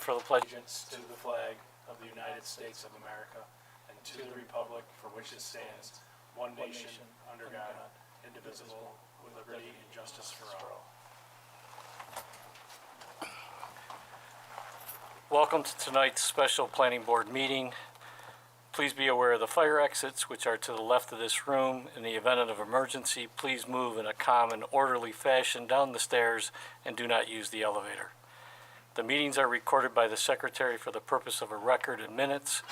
for the pledge allegiance to the flag of the United States of America and to the republic for which it stands, one nation, under God, indivisible, with liberty and justice for all. Welcome to tonight's special planning board meeting. Please be aware of the fire exits, which are to the left of this room. In the event of emergency, please move in a calm and orderly fashion down the stairs and do not use the elevator. The meetings are recorded by the secretary for the purpose of a record and minutes,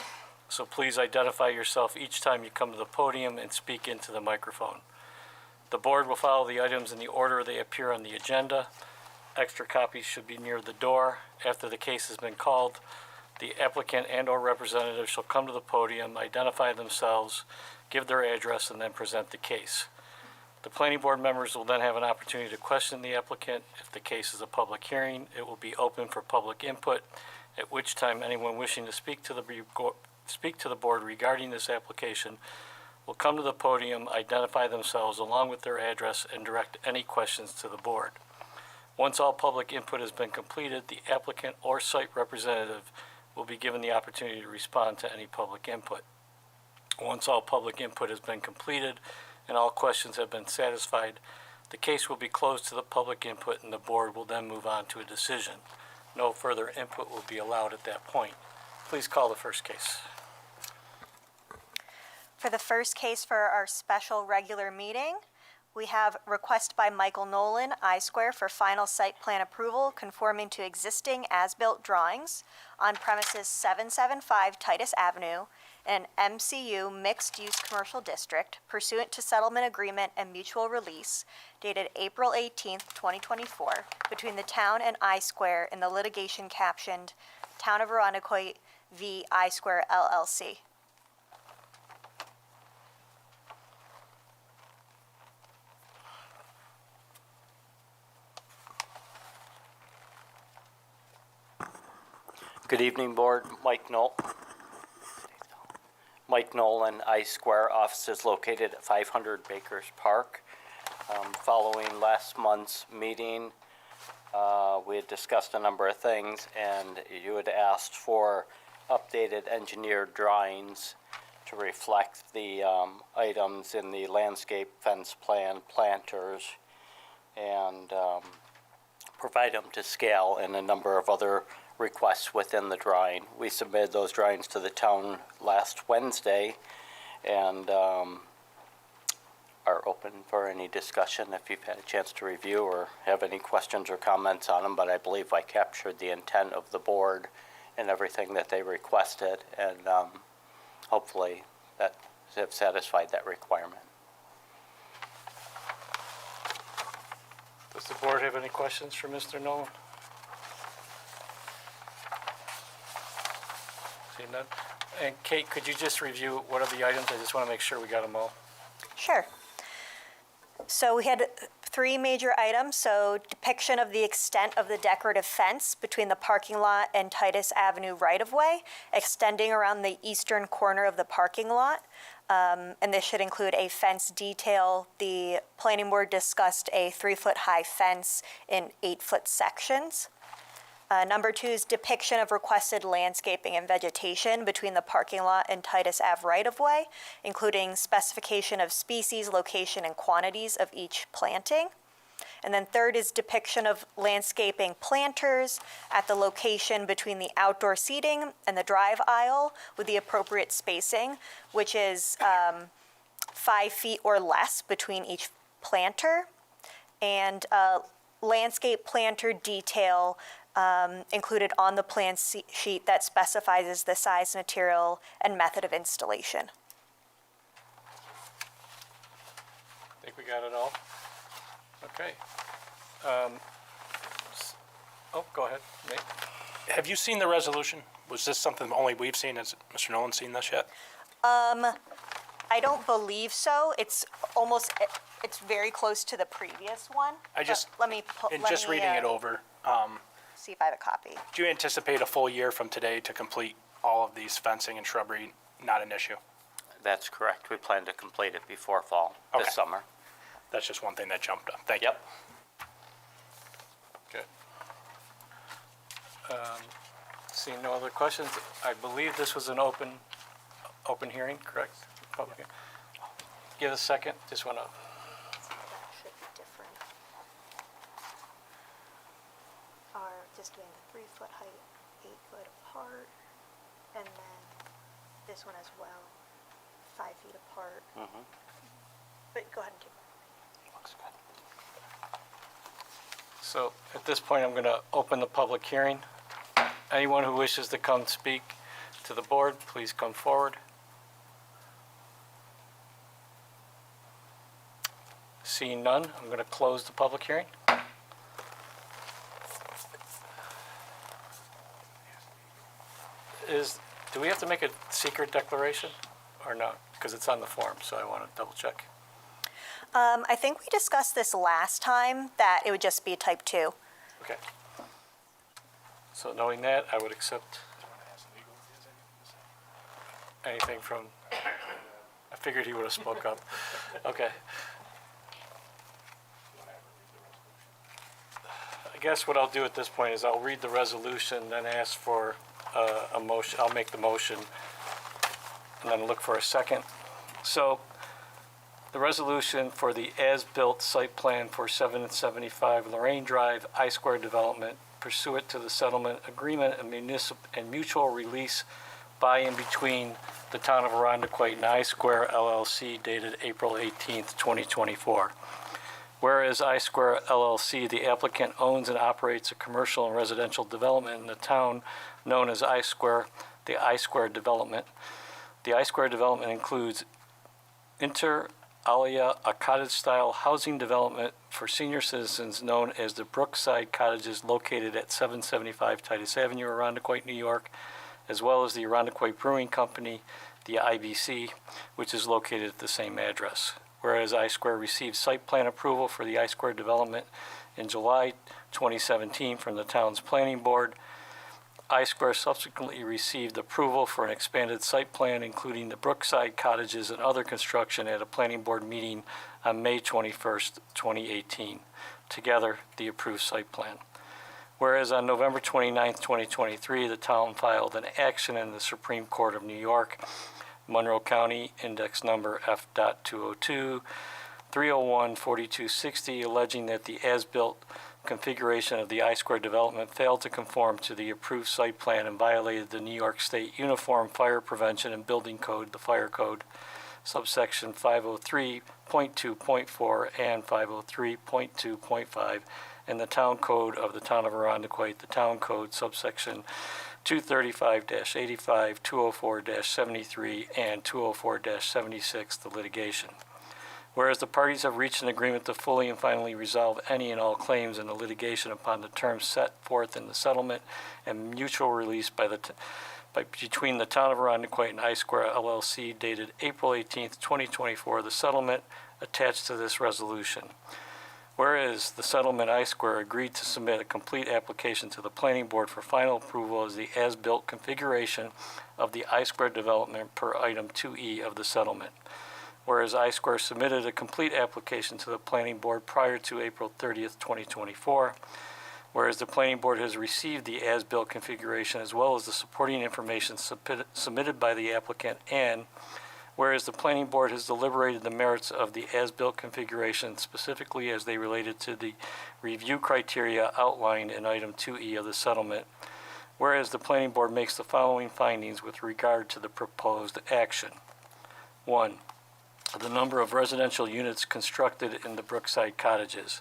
so please identify yourself each time you come to the podium and speak into the microphone. The board will follow the items in the order they appear on the agenda. Extra copies should be near the door. After the case has been called, the applicant and/or representative shall come to the podium, identify themselves, give their address, and then present the case. The planning board members will then have an opportunity to question the applicant. If the case is a public hearing, it will be open for public input, at which time anyone wishing to speak to the board regarding this application will come to the podium, identify themselves along with their address, and direct any questions to the board. Once all public input has been completed, the applicant or site representative will be given the opportunity to respond to any public input. Once all public input has been completed and all questions have been satisfied, the case will be closed to the public input and the board will then move on to a decision. No further input will be allowed at that point. Please call the first case. For the first case for our special regular meeting, we have request by Michael Nolan, I-Square, for final site plan approval conforming to existing as-built drawings on premises 775 Titus Avenue, an MCU mixed-use commercial district pursuant to settlement agreement and mutual release dated April 18th, 2024, between the town and I-Square in the litigation captioned Town of Arundecoit v. I-Square LLC. Good evening, Board. Mike Nolan, I-Square, offices located at 500 Bakers Park. Following last month's meeting, we had discussed a number of things, and you had asked for updated engineered drawings to reflect the items in the landscape fence plan, planters, and provide them to scale, and a number of other requests within the drawing. We submitted those drawings to the town last Wednesday and are open for any discussion if you've had a chance to review or have any questions or comments on them, but I believe I captured the intent of the board and everything that they requested, and hopefully that have satisfied that requirement. Does the board have any questions for Mr. Nolan? Seeing none. And Kate, could you just review what are the items? I just want to make sure we got them all. Sure. So we had three major items. So depiction of the extent of the decorative fence between the parking lot and Titus Avenue right-of-way, extending around the eastern corner of the parking lot. And this should include a fence detail. The planning board discussed a 3-foot high fence in 8-foot sections. Number two is depiction of requested landscaping and vegetation between the parking lot and Titus Ave right-of-way, including specification of species, location, and quantities of each planting. And then third is depiction of landscaping planters at the location between the outdoor seating and the drive aisle with the appropriate spacing, which is 5 feet or less between each planter. And landscape planter detail included on the plan sheet that specifies the size, material, and method of installation. Think we got it all? Okay. Go ahead, Nate. Have you seen the resolution? Was this something only we've seen? Has Mr. Nolan seen this yet? I don't believe so. It's very close to the previous one. Let me reading it over, see if I have a copy. do you anticipate a full year from today to complete all of these fencing and shrubbery? Not an issue. That's correct. We plan to complete it before fall, Okay. this summer. That's just one thing that jumped up. Thank you. Yep. Good. Seeing no other questions, I believe this was an open hearing, correct? Public hearing. Give us a second, just want to, Should be different. Are just doing the 3 foot height, 8 foot apart, and then this one as well, 5 feet apart. But go ahead and keep. Looks good. so at this point, I'm going to open the public hearing. Anyone who wishes to come speak to the board, please come forward. Seeing none, I'm going to close the public hearing. Do we have to make a secret declaration or not? Because it's on the form, so I want to double check. I think we discussed this last time, that it would just be type 2. Okay. So knowing that, I would accept anything from, I figured he would have spoke up. Okay. I guess what I'll do at this point is I'll read the resolution, then ask for a motion. I'll make the motion, and then look for a second. So the resolution for the as-built site plan for 775 Lorraine Drive, I-Square Development, pursuant to the settlement agreement and mutual release by and between the Town of Arundequoit and I-Square LLC dated April 18th, 2024. Whereas I-Square LLC, the applicant owns and operates a commercial and residential development in the town known as I-Square, the I-Square Development. The I-Square Development includes Inter Alia, a cottage-style housing development for senior citizens known as the Brookside Cottages, located at 775 Titus Avenue, Arundequoit, New York, as well as the Arundequoit Brewing Company, the IBC, which is located at the same address. Whereas I-Square received site plan approval for the I-Square development in July 2017 from the town's planning board, I-Square subsequently received approval for an expanded site plan, including the Brookside Cottages and other construction at a planning board meeting on May 21st, 2018. Together, the approved site plan. Whereas on November 29th, 2023, the town filed an action in the Supreme Court of New York, Monroe County, index number F.202, 301-4260, alleging that the as-built configuration of the I-Square development failed to conform to the approved site plan and violated the New York State Uniform Fire Prevention and Building Code, the Fire Code, subsection 503.2.4 and 503.2.5, and the Town Code of the Town of Arundequoit, the Town Code, subsection 235-85, 204-73, and 204-76, the litigation. Whereas the parties have reached an agreement to fully and finally resolve any and all claims in the litigation upon the terms set forth in the settlement and mutual release between the Town of Arundequoit and I-Square LLC dated April 18th, 2024, the settlement attached to this resolution. Whereas the settlement I-Square agreed to submit a complete application to the planning board for final approval as the as-built configuration of the I-Square development per item 2E of the settlement. Whereas I-Square submitted a complete application to the planning board prior to April 30th, 2024. Whereas the planning board has received the as-built configuration as well as the supporting information submitted by the applicant, and whereas the planning board has deliberated the merits of the as-built configuration specifically as they related to the review criteria outlined in item 2E of the settlement. Whereas the planning board makes the following findings with regard to the proposed action. 1. The number of residential units constructed in the Brookside Cottages.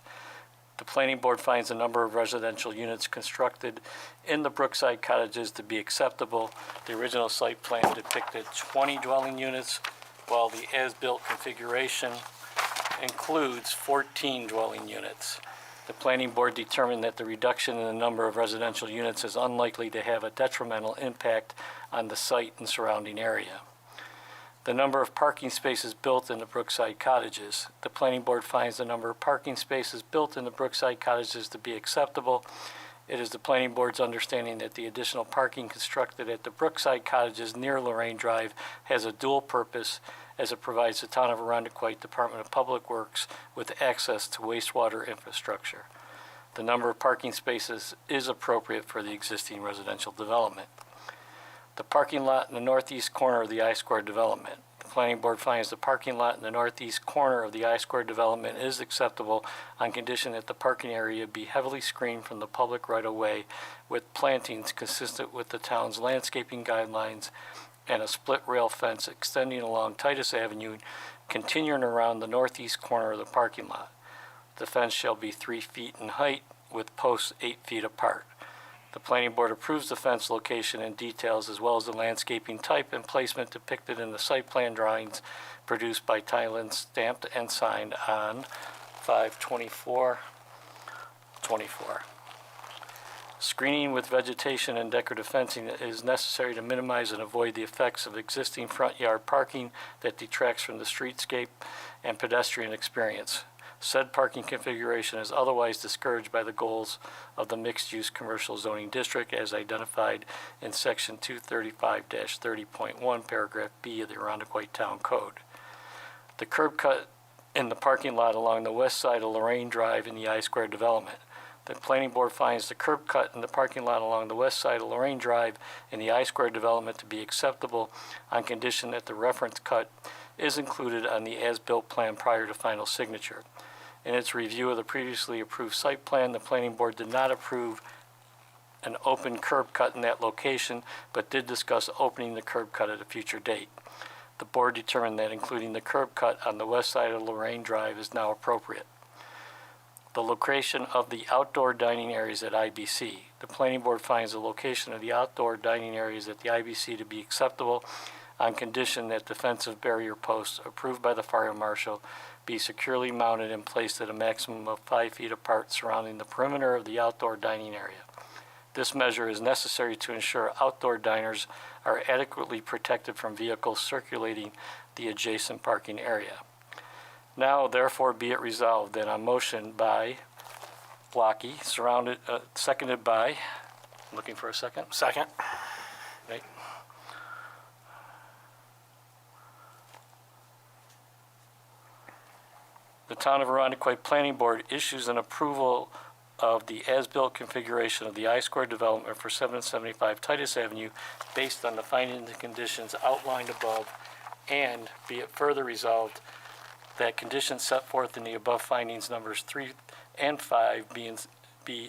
The planning board finds the number of residential units constructed in the Brookside Cottages to be acceptable. The original site plan depicted 20 dwelling units, while the as-built configuration includes 14 dwelling units. The planning board determined that the reduction in the number of residential units is unlikely to have a detrimental impact on the site and surrounding area. The number of parking spaces built in the Brookside Cottages. The planning board finds the number of parking spaces built in the Brookside Cottages to be acceptable. It is the planning board's understanding that the additional parking constructed at the Brookside Cottages near Lorraine Drive has a dual purpose, as it provides the Town of Arundequoit Department of Public Works with access to wastewater infrastructure. The number of parking spaces is appropriate for the existing residential development. The parking lot in the northeast corner of the I-squared development. The planning board finds the parking lot in the northeast corner of the I-squared development is acceptable on condition that the parking area be heavily screened from the public right-of-way with plantings consistent with the town's landscaping guidelines and a split rail fence extending along Titus Avenue, continuing around the northeast corner of the parking lot. The fence shall be 3 feet in height with posts 8 feet apart. The planning board approves the fence location and details as well as the landscaping type and placement depicted in the site plan drawings produced by Thailand, stamped and signed on 5/24/24. Screening with vegetation and decorative fencing is necessary to minimize and avoid the effects of existing front yard parking that detracts from the streetscape and pedestrian experience. Said parking configuration is otherwise discouraged by the goals of the mixed-use commercial zoning district as identified in section 235-30.1, paragraph B of the Arundecoyt Town Code. The curb cut in the parking lot along the west side of Lorraine Drive in the I-squared development. The planning board finds the curb cut in the parking lot along the west side of Lorraine Drive in the I-squared development to be acceptable on condition that the reference cut is included on the as-built plan prior to final signature. In its review of the previously approved site plan, the planning board did not approve an open curb cut in that location, but did discuss opening the curb cut at a future date. The board determined that including the curb cut on the west side of Lorraine Drive is now appropriate. The location of the outdoor dining areas at IBC. The planning board finds the location of the outdoor dining areas at the IBC to be acceptable on condition that defensive barrier posts approved by the fire marshal be securely mounted and placed at a maximum of 5 feet apart surrounding the perimeter of the outdoor dining area. This measure is necessary to ensure outdoor diners are adequately protected from vehicles circulating the adjacent parking area. Now, therefore, be it resolved that on motion by Blocky, seconded by, looking for a second? Second. Right. The Town of Arundecoyt Planning Board issues an approval of the as-built configuration of the I-squared development for 775 Titus Avenue based on the findings and conditions outlined above, and be it further resolved that conditions set forth in the above findings numbers 3 and 5 be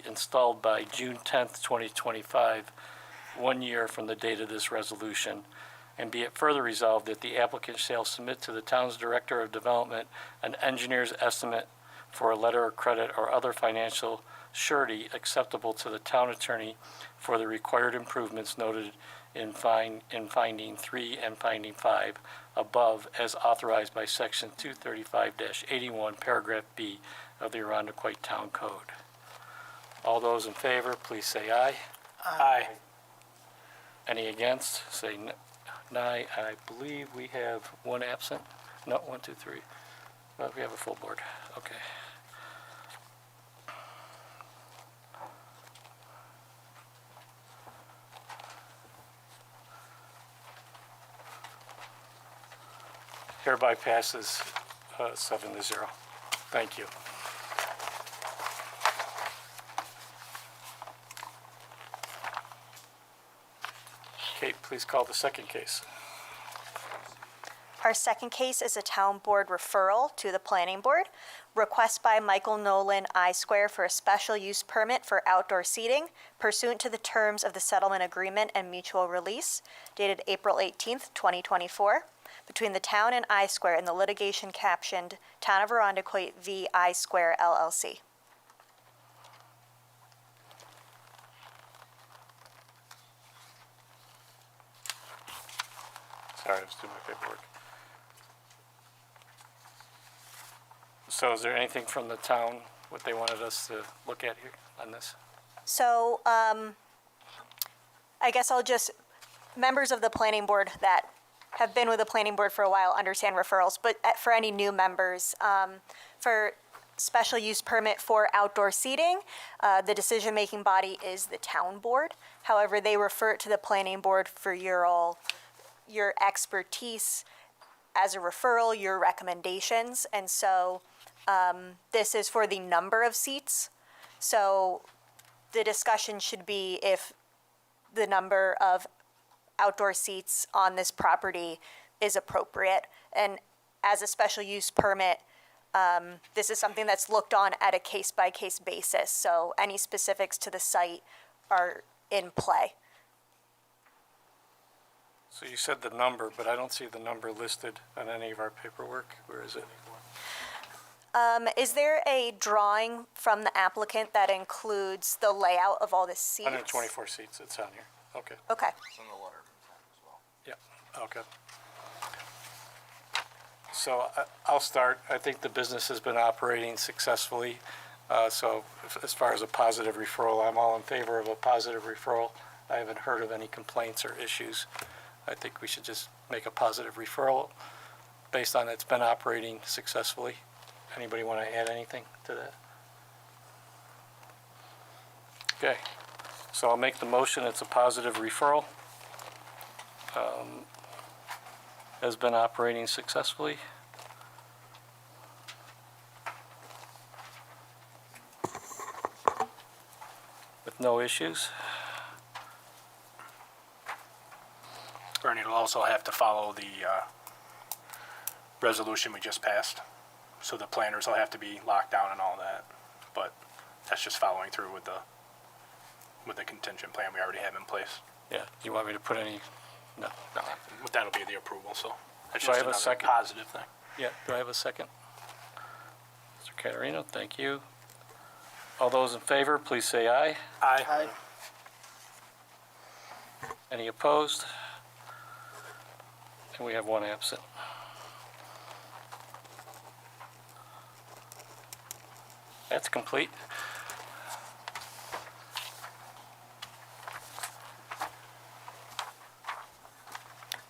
installed by June 10th, 2025, 1 year from the date of this resolution. And be it further resolved that the applicant shall submit to the town's Director of Development an engineer's estimate for a letter of credit or other financial surety acceptable to the town attorney for the required improvements noted in finding 3 and finding 5 above as authorized by section 235-81, paragraph B of the Arundecoyt Town Code. All those in favor, please say aye. Aye. Any against? Say nay. I believe we have one absent. No, 1, 2, 3. Well, we have a full board. Okay. Hereby passes 7-0. Thank you. Kate, please call the second case. Our second case is a town board referral to the planning board. Request by Michael Nolan, I-Square, for a special use permit for outdoor seating pursuant to the terms of the settlement agreement and mutual release dated April 18th, 2024, between the town and I-Square in the litigation captioned Town of Arundecoyt v. I-Square LLC. Sorry, I was doing my paperwork. So is there anything from the town, what they wanted us to look at here on this? So, I guess I'll just, members of the planning board that have been with the planning board for a while understand referrals, but for any new members, for special use permit for outdoor seating, the decision-making body is the town board. However, they refer it to the planning board for your expertise as a referral, your recommendations, and so this is for the number of seats. So the discussion should be if the number of outdoor seats on this property is appropriate. And as a special use permit, this is something that's looked on at a case-by-case basis. So any specifics to the site are in play. So you said the number, but I don't see the number listed on any of our paperwork. Where is it? Is there a drawing from the applicant that includes the layout of all the seats? 124 seats, it's on here. Okay, Okay. yeah, okay. So I'll start. I think the business has been operating successfully. So as far as a positive referral, I'm all in favor of a positive referral. I haven't heard of any complaints or issues. I think we should just make a positive referral based on it's been operating successfully. Anybody want to add anything to that? Okay, so I'll make the motion. It's a positive referral. Has been operating successfully. With no issues. Bernie, it'll also have to follow the resolution we just passed. So the planners will have to be locked down and all that. But that's just following through with the contingent plan we already have in place. Yeah, do you want me to put any? No. No, that'll be the approval, so that's Do I just have a another second? positive thing. Yeah, do I have a second? Mr. Caterino, thank you. All those in favor, please say aye. Aye. Any opposed? And we have one absent. That's complete.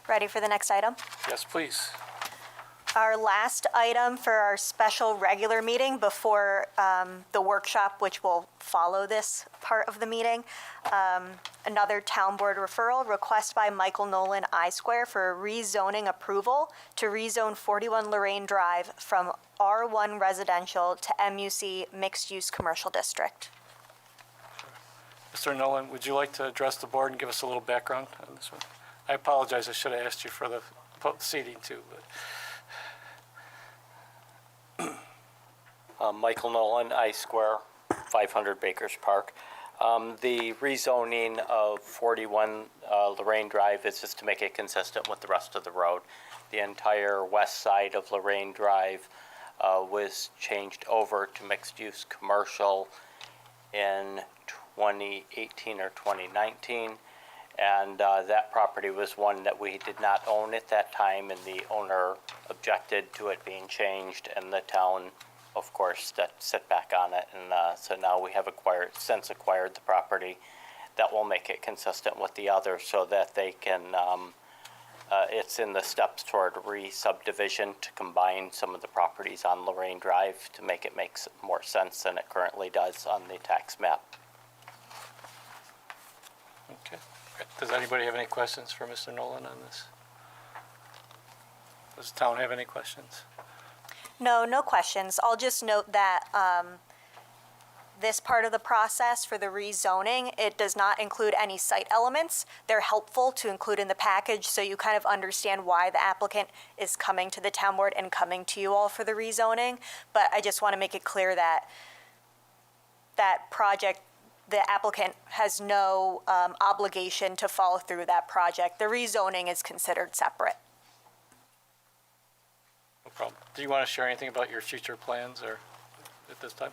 Ready for the next item? Yes, please. Our last item for our special regular meeting before the workshop, which will follow this part of the meeting. Another town board referral, request by Michael Nolan I Square for rezoning approval to rezone 41 Lorraine Drive from R1 residential to MUC mixed-use commercial district. Mr. Nolan, would you like to address the board and give us a little background on this one? I apologize, I should have asked you for the seating too, but. Michael Nolan, I Square, 500 Bakers Park. The rezoning of 41 Lorraine Drive is just to make it consistent with the rest of the road. The entire west side of Lorraine Drive was changed over to mixed-use commercial in 2018 or 2019. And that property was one that we did not own at that time, and the owner objected to it being changed, and the town, of course, that set back on it. And so now we have since acquired the property. That will make it consistent with the others so that they can, it's in the steps toward re-subdivision to combine some of the properties on Lorraine Drive to make it make more sense than it currently does on the tax map. Okay. Does anybody have any questions for Mr. Nolan on this? Does the town have any questions? No, no questions. I'll just note that this part of the process for the rezoning, it does not include any site elements. They're helpful to include in the package so you kind of understand why the applicant is coming to the town board and coming to you all for the rezoning. But I just want to make it clear that that project, the applicant has no obligation to follow through that project. The rezoning is considered separate. No problem. Do you want to share anything about your future plans or at this time?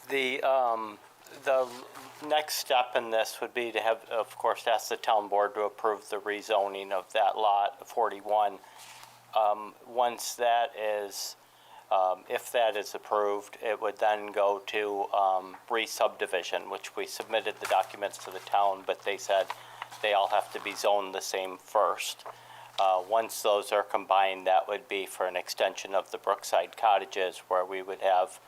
The next step in this would be to have, of course, ask the town board to approve the rezoning of that lot 41. Once that is, if that is approved, it would then go to re-subdivision, which we submitted the documents to the town, but they said they all have to be zoned the same first. Once those are combined, that would be for an extension of the Brookside Cottages, where we would have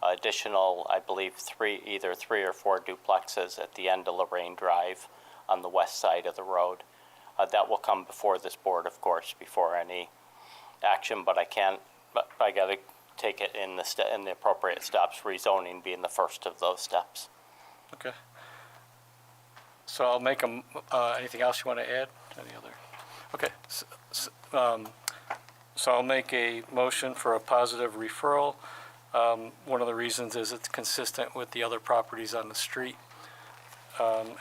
additional, I believe, either three or four duplexes at the end of Lorraine Drive on the west side of the road. That will come before this board, of course, before any action, but I got to take it in the appropriate steps, rezoning being the first of those steps. Okay. So I'll make anything else you want to add? Any other? Okay. So I'll make a motion for a positive referral. One of the reasons is it's consistent with the other properties on the street.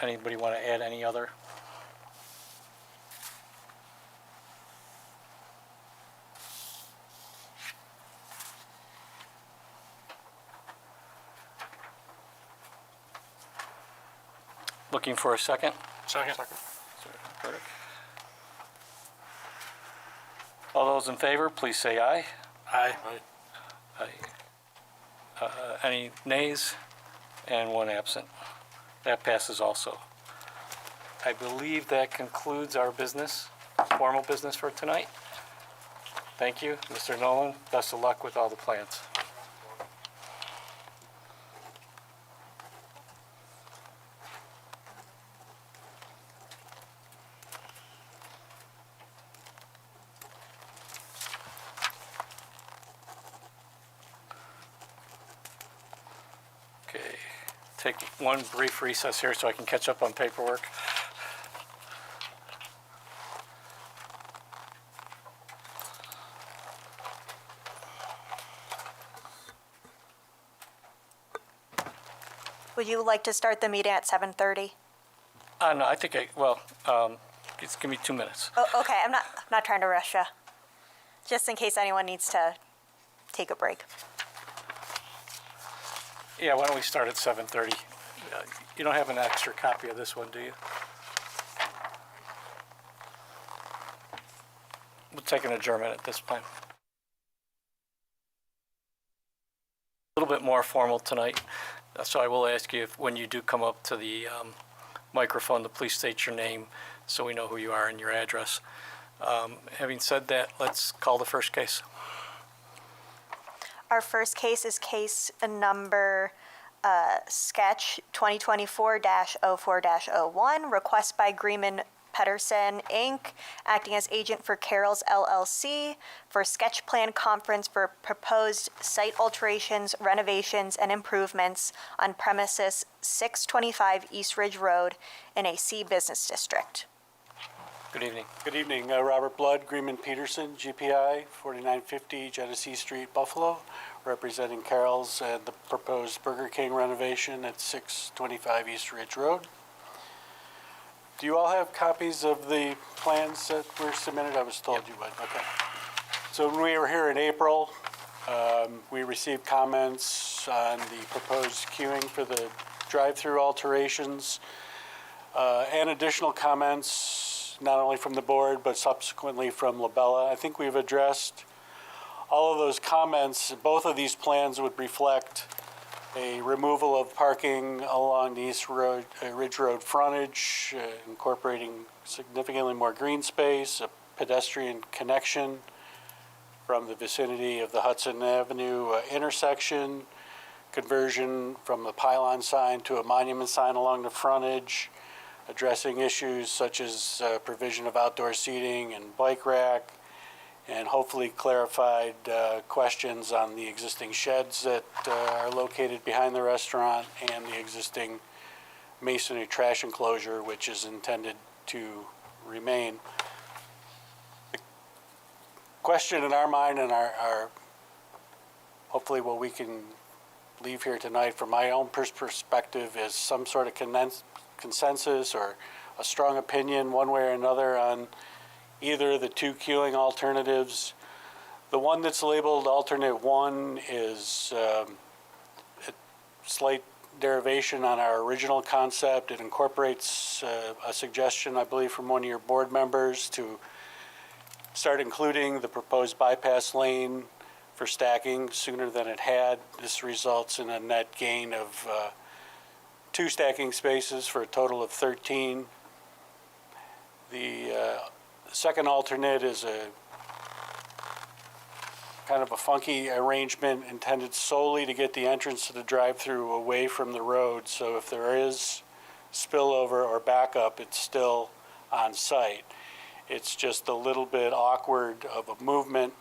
Anybody want to add any other? Looking for a second? Second. All those in favor, please say aye. Aye. Aye. Any nays? And one absent. That passes also. I believe that concludes our business, formal business for tonight. Thank you, Mr. Nolan. Best of luck with all the plans. Okay, take one brief recess here so I can catch up on paperwork. Would you like to start the meeting at 7:30? No, I think just give me 2 minutes. Oh, okay, I'm not trying to rush you. Just in case anyone needs to take a break. Yeah, why don't we start at 7:30? You don't have an extra copy of this one, do you? We'll take an adjournment at this time. A little bit more formal tonight, so I will ask you if, when you do come up to the microphone, to please state your name so we know who you are and your address. Having said that, let's call the first case. Our first case is case number sketch 2024-04-01, request by Greenman Pedersen, Inc., acting as agent for Carroll's LLC for sketch plan conference for proposed site alterations, renovations, and improvements on premises 625 East Ridge Road in a C business district. Good evening. Good evening, Robert Blood, Greenman Peterson, GPI, 4950 Genesee Street, Buffalo, representing Carroll's and the proposed Burger King renovation at 625 East Ridge Road. Do you all have copies of the plans that were submitted? I was told you would. Okay. So when we were here in April, we received comments on the proposed queuing for the drive-through alterations and additional comments, not only from the board, but subsequently from Labella. I think we've addressed all of those comments. Both of these plans would reflect a removal of parking along the East Ridge Road frontage, incorporating significantly more green space, a pedestrian connection from the vicinity of the Hudson Avenue intersection, conversion from the pylon sign to a monument sign along the frontage, addressing issues such as provision of outdoor seating and bike rack, and hopefully clarified questions on the existing sheds that are located behind the restaurant and the existing masonry trash enclosure, which is intended to remain. The question in our mind and our hopefully what we can leave here tonight from my own perspective is some sort of consensus or a strong opinion one way or another on either the two queuing alternatives. The one that's labeled alternate one is a slight derivation on our original concept. It incorporates a suggestion, I believe, from one of your board members to start including the proposed bypass lane for stacking sooner than it had. This results in a net gain of 2 stacking spaces for a total of 13. The second alternate is a kind of a funky arrangement intended solely to get the entrance to the drive-through away from the road. So if there is spillover or backup, it's still on site. It's just a little bit awkward of a movement.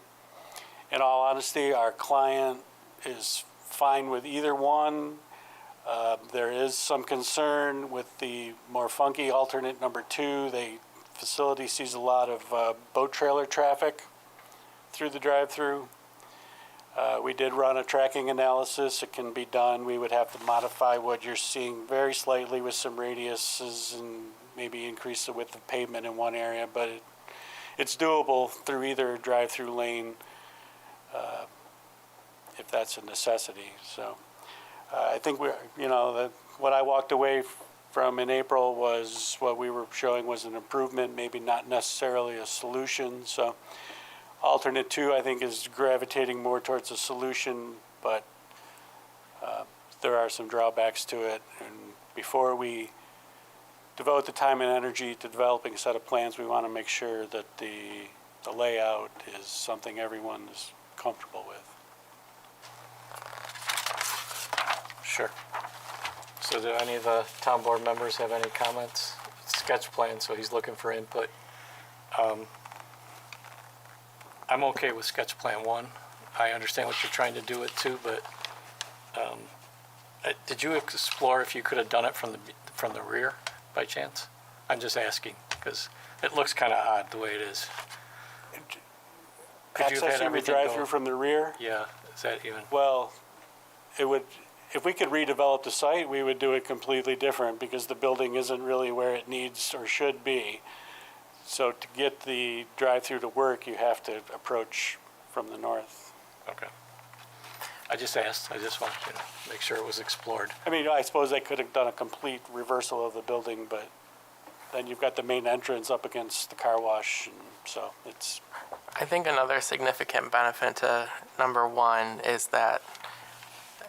In all honesty, our client is fine with either one. There is some concern with the more funky alternate number 2. The facility sees a lot of boat trailer traffic through the drive-through. We did run a tracking analysis. It can be done. We would have to modify what you're seeing very slightly with some radiuses and maybe increase the width of pavement in one area, but it's doable through either drive-through lane if that's a necessity. So I think what I walked away from in April was what we were showing was an improvement, maybe not necessarily a solution. So alternate 2, I think, is gravitating more towards a solution, but there are some drawbacks to it. And before we devote the time and energy to developing a set of plans, we want to make sure that the layout is something everyone is comfortable with. Sure. So do any of the town board members have any comments? Sketch plan, so he's looking for input. I'm okay with sketch plan 1. I understand what you're trying to do with 2, but did you explore if you could have done it from the rear by chance? I'm just asking because it looks kind of odd the way it is. Could you have had Accessing the everything drive-through go? from the rear? Yeah, is that even? Well, it would, if we could redevelop the site, we would do it completely different because the building isn't really where it needs or should be. So to get the drive-through to work, you have to approach from the north. Okay. I just asked. I just wanted to make sure it was explored. I mean, I suppose they could have done a complete reversal of the building, but then you've got the main entrance up against the car wash, and so it's, I think another significant benefit to number 1 is that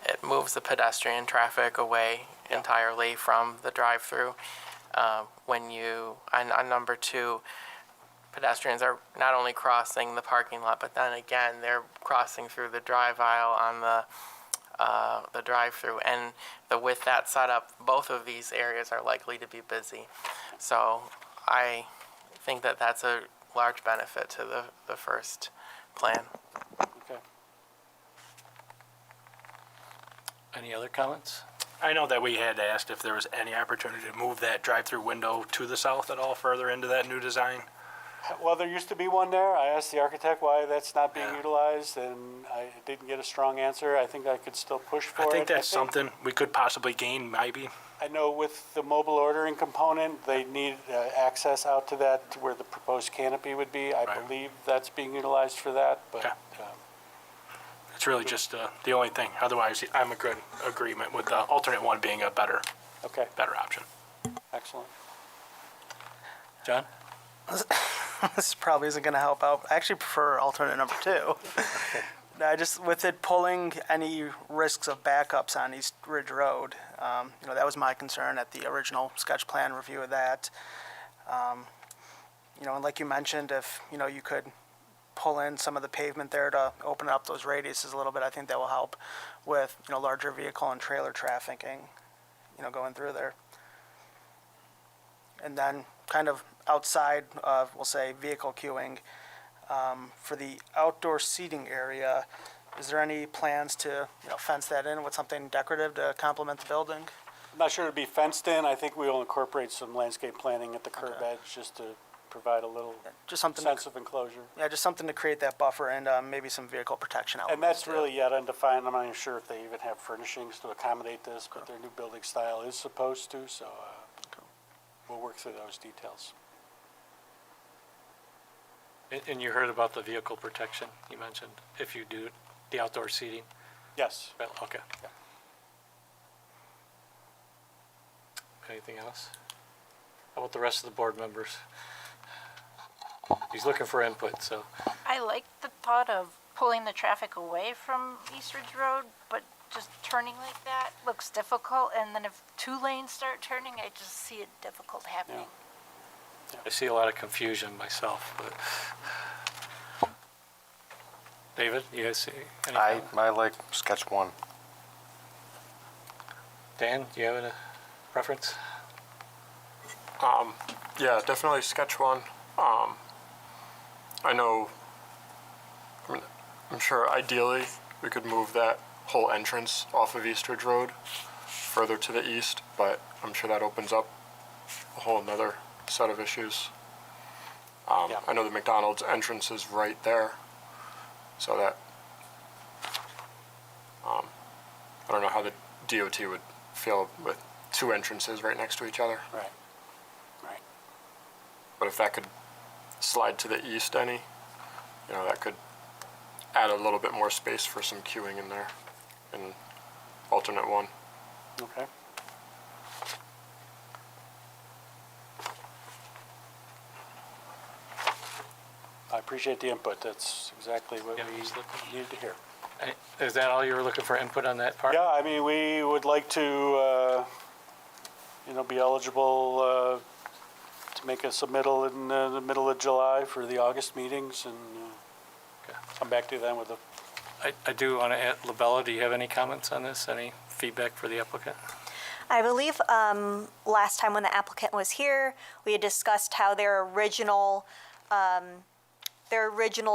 it moves the pedestrian traffic away entirely from the drive-through. On number 2, pedestrians are not only crossing the parking lot, but then again, they're crossing through the drive aisle on the drive-through. And with that setup, both of these areas are likely to be busy. So I think that that's a large benefit to the first plan. okay. Any other comments? I know that we had asked if there was any opportunity to move that drive-through window to the south at all further into that new design. Well, there used to be one there. I asked the architect why that's not being Yeah. utilized, and I didn't get a strong answer. I think I could still push for it. I think that's something we could possibly gain, maybe. I know with the mobile ordering component, they need access out to that, to where the proposed canopy would be. I Right. believe that's being utilized for that, but Okay. It's really just the only thing. Otherwise, I'm a good agreement with the alternate 1 being a better okay, option. excellent. John? This probably isn't going to help out. I actually prefer alternate number 2. I just, with it pulling any risks of backups on East Ridge Road, that was my concern at the original sketch plan review of that. And like you mentioned, if, you could pull in some of the pavement there to open up those radiuses a little bit, I think that will help with, larger vehicle and trailer trafficking, going through there. And then kind of outside of, we'll say, vehicle queuing, for the outdoor seating area, is there any plans to, fence that in with something decorative to complement the building? I'm not sure it'd be fenced in. I think we will incorporate some landscape planting at the curb Okay. edge just to provide a little Just something, sense of enclosure. just something to create that buffer and maybe some vehicle protection elements. And that's too. really yet undefined. I'm not even sure if they even have furnishings to accommodate this, but their new building style is supposed to, so we'll work through those details. And you heard about the vehicle protection you mentioned, if you do the outdoor seating? Yes. Well, okay. Anything else? How about the rest of the board members? He's looking for input, so. I like the thought of pulling the traffic away from East Ridge Road, but just turning like that looks difficult. And then if 2 lanes start turning, I just see it difficult happening. I see a lot of confusion myself, but. David, you guys see anything? I like sketch 1. Dan, do you have a preference? Yeah, definitely sketch 1. I know, I'm sure ideally we could move that whole entrance off of Eastridge Road further to the east, but I'm sure that opens up a whole nother set of issues. Yeah. I know the McDonald's entrance is right there, so that, I don't know how the DOT would feel with two entrances right next to each other, Right. Right. but if that could slide to the east any, that could add a little bit more space for some queuing in there in alternate one. Okay. I appreciate the input. That's exactly what Yeah, we just looking. needed to hear. Is that all you were looking for input on that part? Yeah, I mean, we would like to, be eligible to make a submittal in the middle of July for the August meetings and Okay. come back to them with a, I do want to add, Labella, do you have any comments on this? Any feedback for the applicant? I believe last time when the applicant was here, we had discussed how their original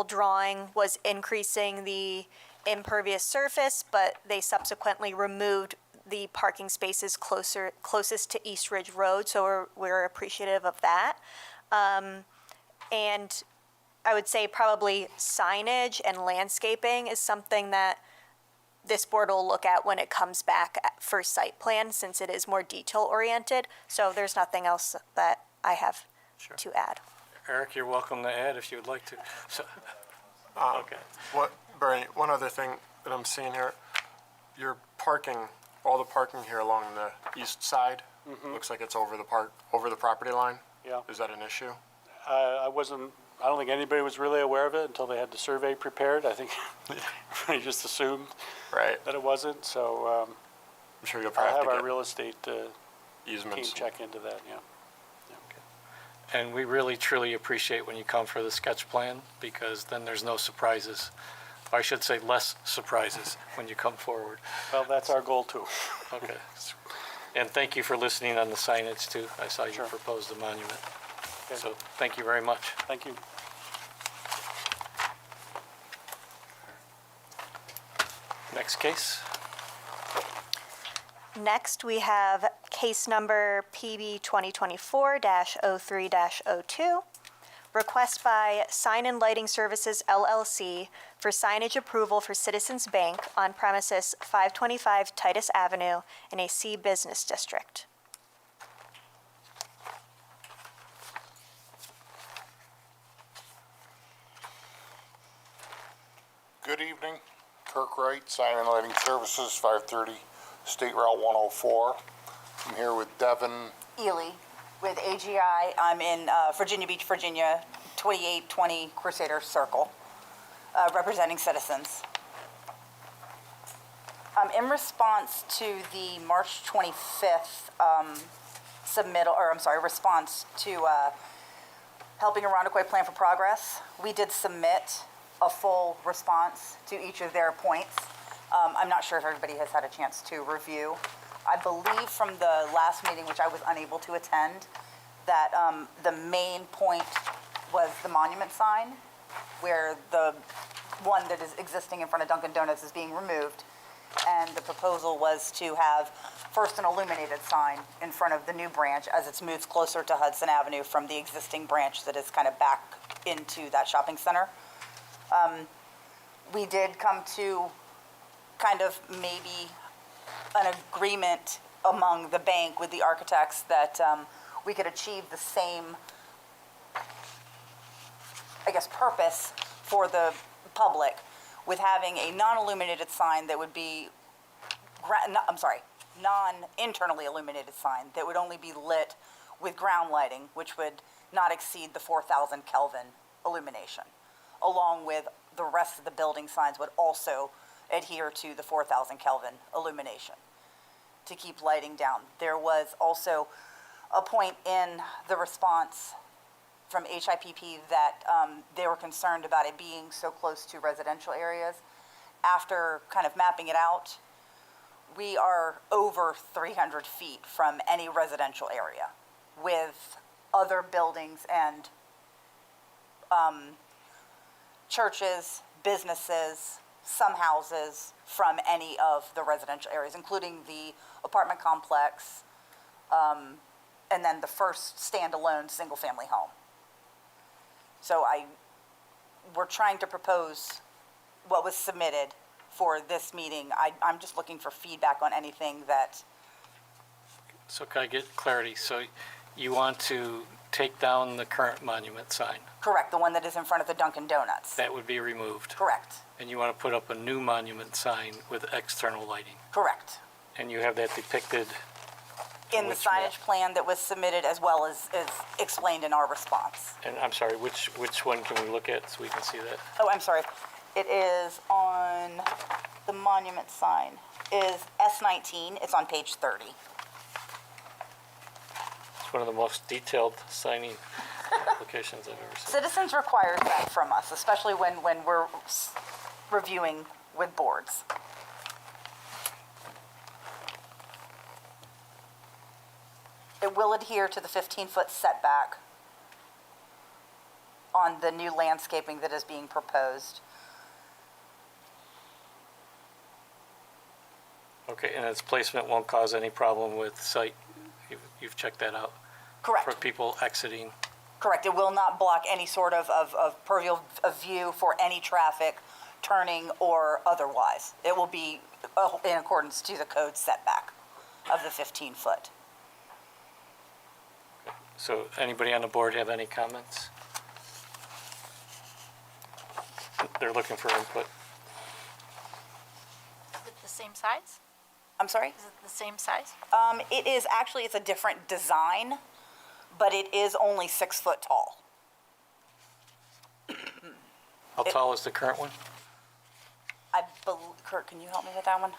drawing was increasing the impervious surface, but they subsequently removed the parking spaces closest to East Ridge Road, so we're appreciative of that. And I would say probably signage and landscaping is something that this board will look at when it comes back for site plan, since it is more detail-oriented. So there's nothing else that I have Sure. to add. Eric, you're welcome to add if you would like to. So, okay. Bernie, one other thing that I'm seeing here, your parking, all the parking here along the east side, looks like it's over the property line. yeah. Is that an issue? I don't think anybody was really aware of it until they had the survey prepared. I think everybody just assumed Right. that it wasn't, so I'm sure you'll I'll probably have have our to real estate get team easements. check into that, yeah. And we really truly appreciate when you come for the sketch plan, because then there's no surprises. Or I should say less surprises when you come forward. Well, that's our goal too. Okay. And thank you for listening on the signage too. I saw you Sure. proposed a monument. Okay. So thank you very much. Thank you. Next case. Next, we have case number PB 2024-03-02, request by Sign and Lighting Services LLC for signage approval for Citizens Bank on premises 525 Titus Avenue in a C Business District. Good evening. Kirk Wright, Sign and Lighting Services, 530 State Route 104. I'm here with Devin. Ely with AGI. I'm in Virginia Beach, Virginia, 2820 Crusader Circle, representing citizens. In response to the March 25th response to helping Irondequoit Plan for Progress, we did submit a full response to each of their points. I'm not sure if everybody has had a chance to review. I believe from the last meeting, which I was unable to attend, that the main point was the monument sign, where the one that is existing in front of Dunkin' Donuts is being removed. And the proposal was to have first an illuminated sign in front of the new branch as it moves closer to Hudson Avenue from the existing branch that is kind of back into that shopping center. We did come to kind of maybe an agreement among the bank with the architects that we could achieve the same, I guess, purpose for the public with having a non-illuminated sign that would be, non-internally illuminated sign that would only be lit with ground lighting, which would not exceed the 4,000 Kelvin illumination, along with the rest of the building signs would also adhere to the 4,000 Kelvin illumination to keep lighting down. There was also a point in the response from HIPP that they were concerned about it being so close to residential areas. After kind of mapping it out, we are over 300 feet from any residential area with other buildings and churches, businesses, some houses from any of the residential areas, including the apartment complex, and then the first standalone single-family home. So we're trying to propose what was submitted for this meeting. I'm just looking for feedback on anything that, So can I get clarity? So you want to take down the current monument sign? correct, the one that is in front of the Dunkin' Donuts. That would be removed. Correct, And you want to put up a new monument sign with external lighting? correct. And you have that depicted? In the Which map? signage plan that was submitted as well as explained in our response. And I'm sorry, which one can we look at so we can see that? Oh, I'm sorry. It is on the monument sign, is S19. It's on page 30. It's one of the most detailed signing applications I've ever seen. Citizens requires that from us, especially when we're reviewing with boards. It will adhere to the 15-foot setback on the new landscaping that is being proposed. Okay, and its placement won't cause any problem with sight? You've checked that out? For Correct. people exiting? Correct. It will not block any sort of purview of view for any traffic turning or otherwise. It will be in accordance to the code setback of the 15-foot. So anybody on the board have any comments? They're looking for input. Is it the same size? I'm sorry? Is it the same size? It is actually, it's a different design, but it is only 6 foot tall. How tall is the current one? Kurt, can you help me with that one?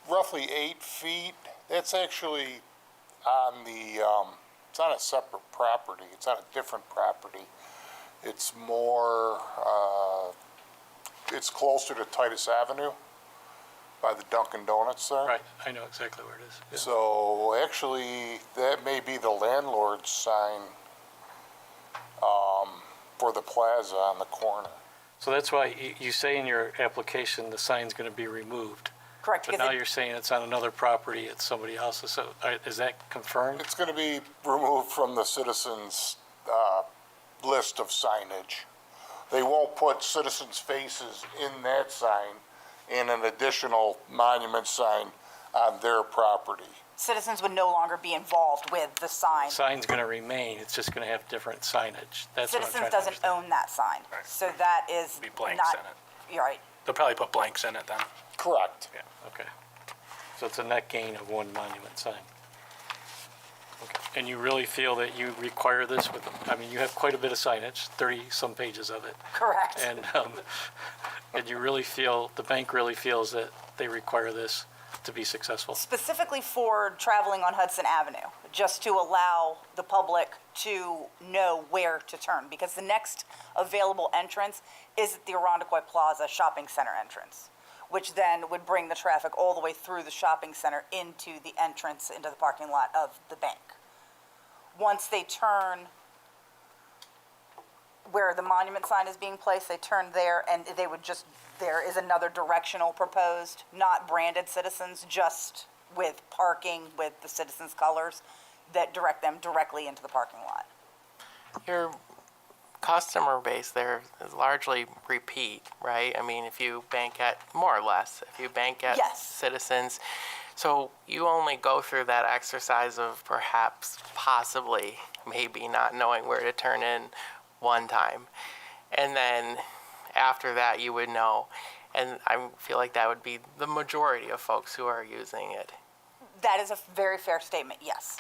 Roughly 8 feet. That's actually on the, it's on a separate property. It's on a different property. It's more, it's closer to Titus Avenue by the Dunkin' Donuts there. Right, I know exactly where it is. Yeah. So actually, that may be the landlord's sign for the plaza on the corner. So that's why you say in your application the sign's going to be removed. Correct. But because now it- you're saying it's on another property, it's somebody else's. So is that confirmed? It's going to be removed from the citizens' list of signage. They won't put citizens' faces in that sign and an additional monument sign on their property. Citizens would no longer be involved with the sign. Sign's going to remain, it's just going to have different signage. That's what I'm Citizens trying to doesn't understand. own that sign. So that is Be blanks not, in it. you're right. They'll probably put blanks in it then. Correct. Yeah. Okay. So it's a net gain of one monument sign. Okay. And you really feel that you require this with, I mean, you have quite a bit of signage, 30-some pages of it. Correct. And you really feel, the bank really feels that they require this to be successful? Specifically for traveling on Hudson Avenue, just to allow the public to know where to turn, because the next available entrance is at the Irondequoit Plaza Shopping Center entrance, which then would bring the traffic all the way through the shopping center into the entrance into the parking lot of the bank. Once they turn where the monument sign is being placed, they turn there, and they would just, there is another directional proposed, not branded citizens, just with parking with the citizens' colors that direct them directly into the parking lot. Your customer base there is largely repeat, right? I mean, if you bank at, more or less, if you bank at Yes. Citizens, so you only go through that exercise of perhaps, possibly, maybe not knowing where to turn in one time. And then after that, you would know. And I feel like that would be the majority of folks who are using it. That is a very fair statement, yes.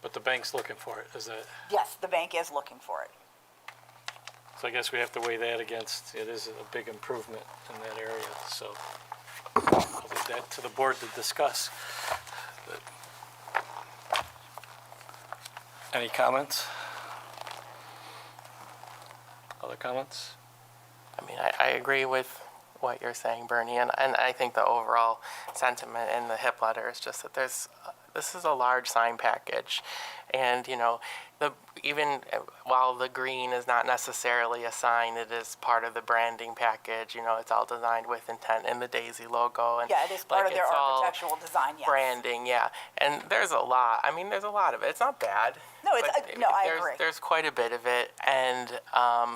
But the bank's looking for it, is that, Yes, the bank is looking for it. so I guess we have to weigh that against, it is a big improvement in that area, so I'll leave that to the board to discuss. But- Any comments? Other comments? I mean, I agree with what you're saying, Bernie, and I think the overall sentiment in the HIP letter is just that this is a large sign package, and, you know, even while the green is not necessarily a sign, it is part of the branding package. You know, it's all designed with intent in the Daisy logo. And Yeah, it is part like, of their it's all architectural design, yes. branding, yeah. And there's a lot. I mean, there's a lot of it. It's not bad. No, it's, but no, I there's, agree. There's quite a bit of it, and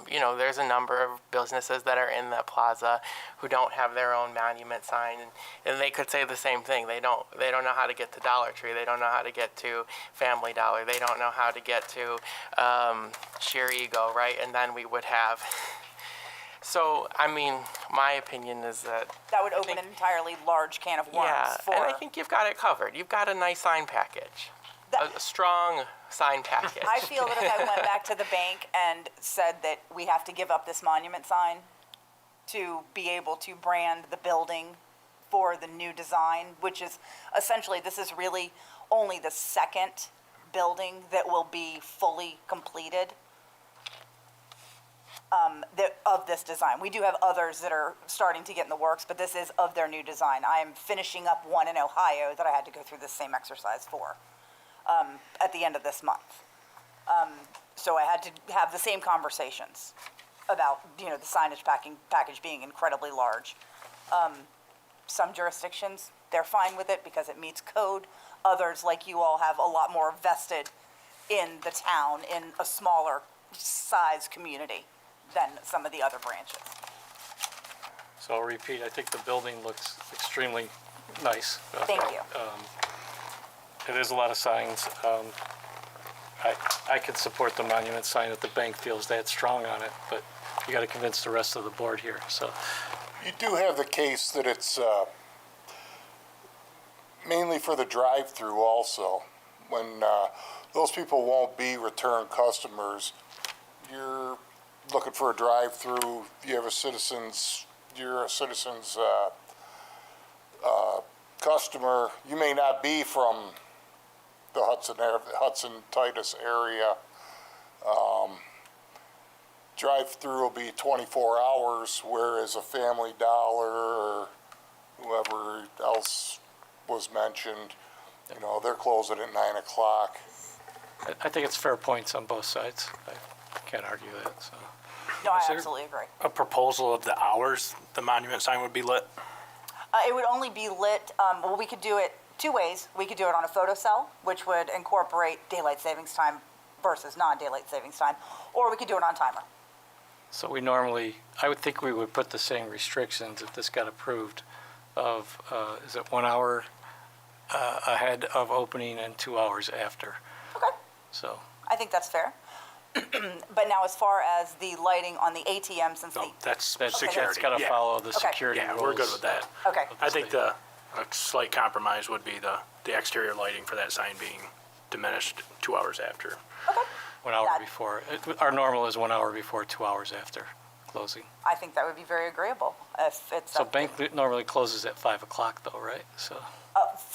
you know, there's a number of businesses that are in the plaza who don't have their own monument sign, and they could say the same thing. They don't know how to get to Dollar Tree. They don't know how to get to Family Dollar. They don't know how to get to Sheer Ego, right? And then we would have. So, I mean, my opinion is that. That would open an entirely large can of worms Yeah, for. and I think you've got it covered. You've got a nice sign package. A strong sign package. I feel that if I went back to the bank and said that we have to give up this monument sign to be able to brand the building for the new design, which is essentially, this is really only the second building that will be fully completed of this design. We do have others that are starting to get in the works, but this is of their new design. I am finishing up one in Ohio that I had to go through the same exercise for at the end of this month. So I had to have the same conversations about, you know, the signage package being incredibly large. Some jurisdictions, they're fine with it because it meets code. Others, like you all, have a lot more vested in the town in a smaller size community than some of the other branches. So I'll repeat, I think the building looks extremely nice. Thank you. It is a lot of signs. I could support the monument sign if the bank feels that strong on it, but you got to convince the rest of the board here, so. You do have the case that it's mainly for the drive-through also. When those people won't be return customers, you're looking for a drive-through, you have you're a citizen's customer, you may not be from the Hudson Titus area. Drive-through will be 24 hours, whereas a Family Dollar or whoever else was mentioned, you know, they're closing at 9 o'clock. I think it's fair points on both sides. I can't argue that, so. No, I Is there- absolutely agree. A proposal of the hours the monument sign would be lit? It would only be lit, well, we could do it two ways. We could do it on a photocell, which would incorporate daylight savings time versus non-daylight savings time, or we could do it on timer. So we normally, I would think we would put the same restrictions if this got approved of, is it 1 hour ahead of opening and 2 hours after? Okay. So, I think that's fair. But now, as far as the lighting on the ATM, since No, the, that's that's security. got to Yeah. follow the Okay. security rules. Yeah, we're good with that. okay, I think a slight compromise would be the exterior lighting for that sign being diminished 2 hours after. okay. 1 hour That- before. Our normal is 1 hour before, 2 hours after closing. I think that would be very agreeable if it's. So up- bank normally closes at 5 o'clock though, right? So,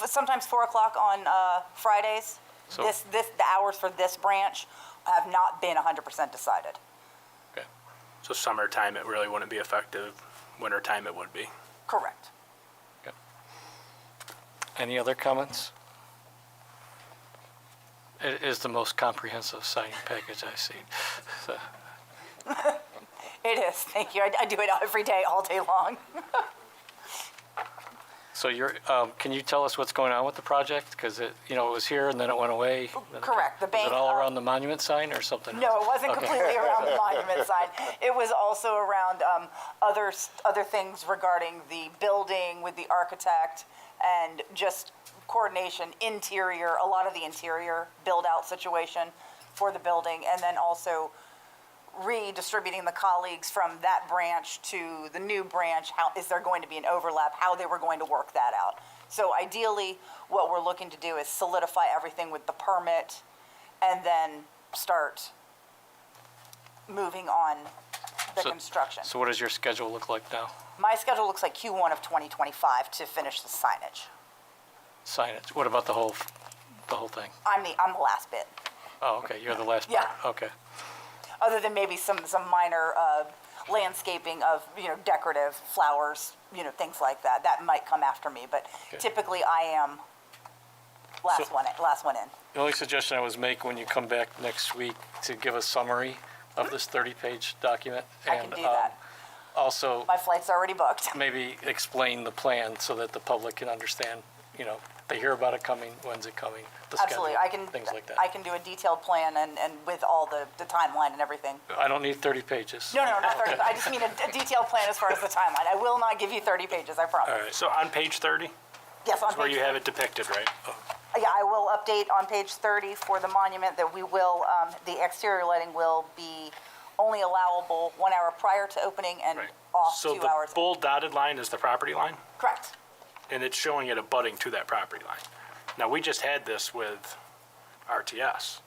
sometimes 4 o'clock on Fridays. So- The hours for this branch have not been 100% decided. okay. So summertime, it really wouldn't be effective. Wintertime, it would be. Correct. Any other comments? It is the most comprehensive signing package I've seen. So, It is, thank you. I do it every day, all day long. so you're, can you tell us what's going on with the project? Because it, you know, it was here and then it went away. Correct. The Was bank, it all around the monument sign or something? No, it wasn't Okay. completely around the monument sign. It was also around other things regarding the building with the architect and just coordination, interior, a lot of the interior build-out situation for the building, and then also redistributing the colleagues from that branch to the new branch. How is there going to be an overlap? How they were going to work that out. So ideally, what we're looking to do is solidify everything with the permit and then start moving on the construction. So what does your schedule look like now? My schedule looks like Q1 of 2025 to finish the signage. Signage. What about the whole thing? I'm the last bit, Oh, okay, you're the last part. Yeah. Okay. other than maybe some minor landscaping of, you know, decorative flowers, you know, things like that. That might come after me, but Okay. typically I am last one in. The only suggestion I was making when you come back next week to give a summary of this 30-page document. I can do that. Also, My flight's already booked. maybe explain the plan so that the public can understand, they hear about it coming, when's it coming, the schedule, Absolutely, things like that. I can do a detailed plan and with all the timeline and everything. I don't need 30 pages. No, not 30, I just mean a detailed plan as far as the timeline. I will not give you 30 pages, I promise. All right. So on page 30, Yes, on is where page you have it depicted, right? Yeah, I will update on page 30 for the monument that we will, the exterior lighting will be only allowable 1 hour prior to opening and Right. off So 2 the hours. bold dotted line is the property line, Correct. and it's showing it abutting to that property line. Now, we just had this with RTS,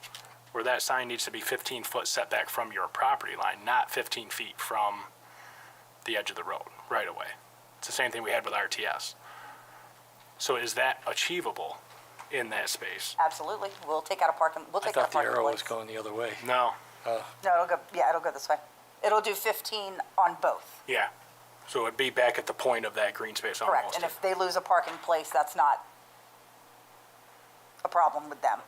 where that sign needs to be 15-foot setback from your property line, not 15 feet from the edge of the road, right away. It's the same thing we had with RTS. So is that achievable in that space? Absolutely. We'll take out a parking, we'll I take out thought a the parking arrow place. was going the other way. No, No, it'll go this way. It'll do 15 on both. yeah. So it'd be back at the point of that green space almost. Correct. And if they lose a parking place, that's not a problem with them.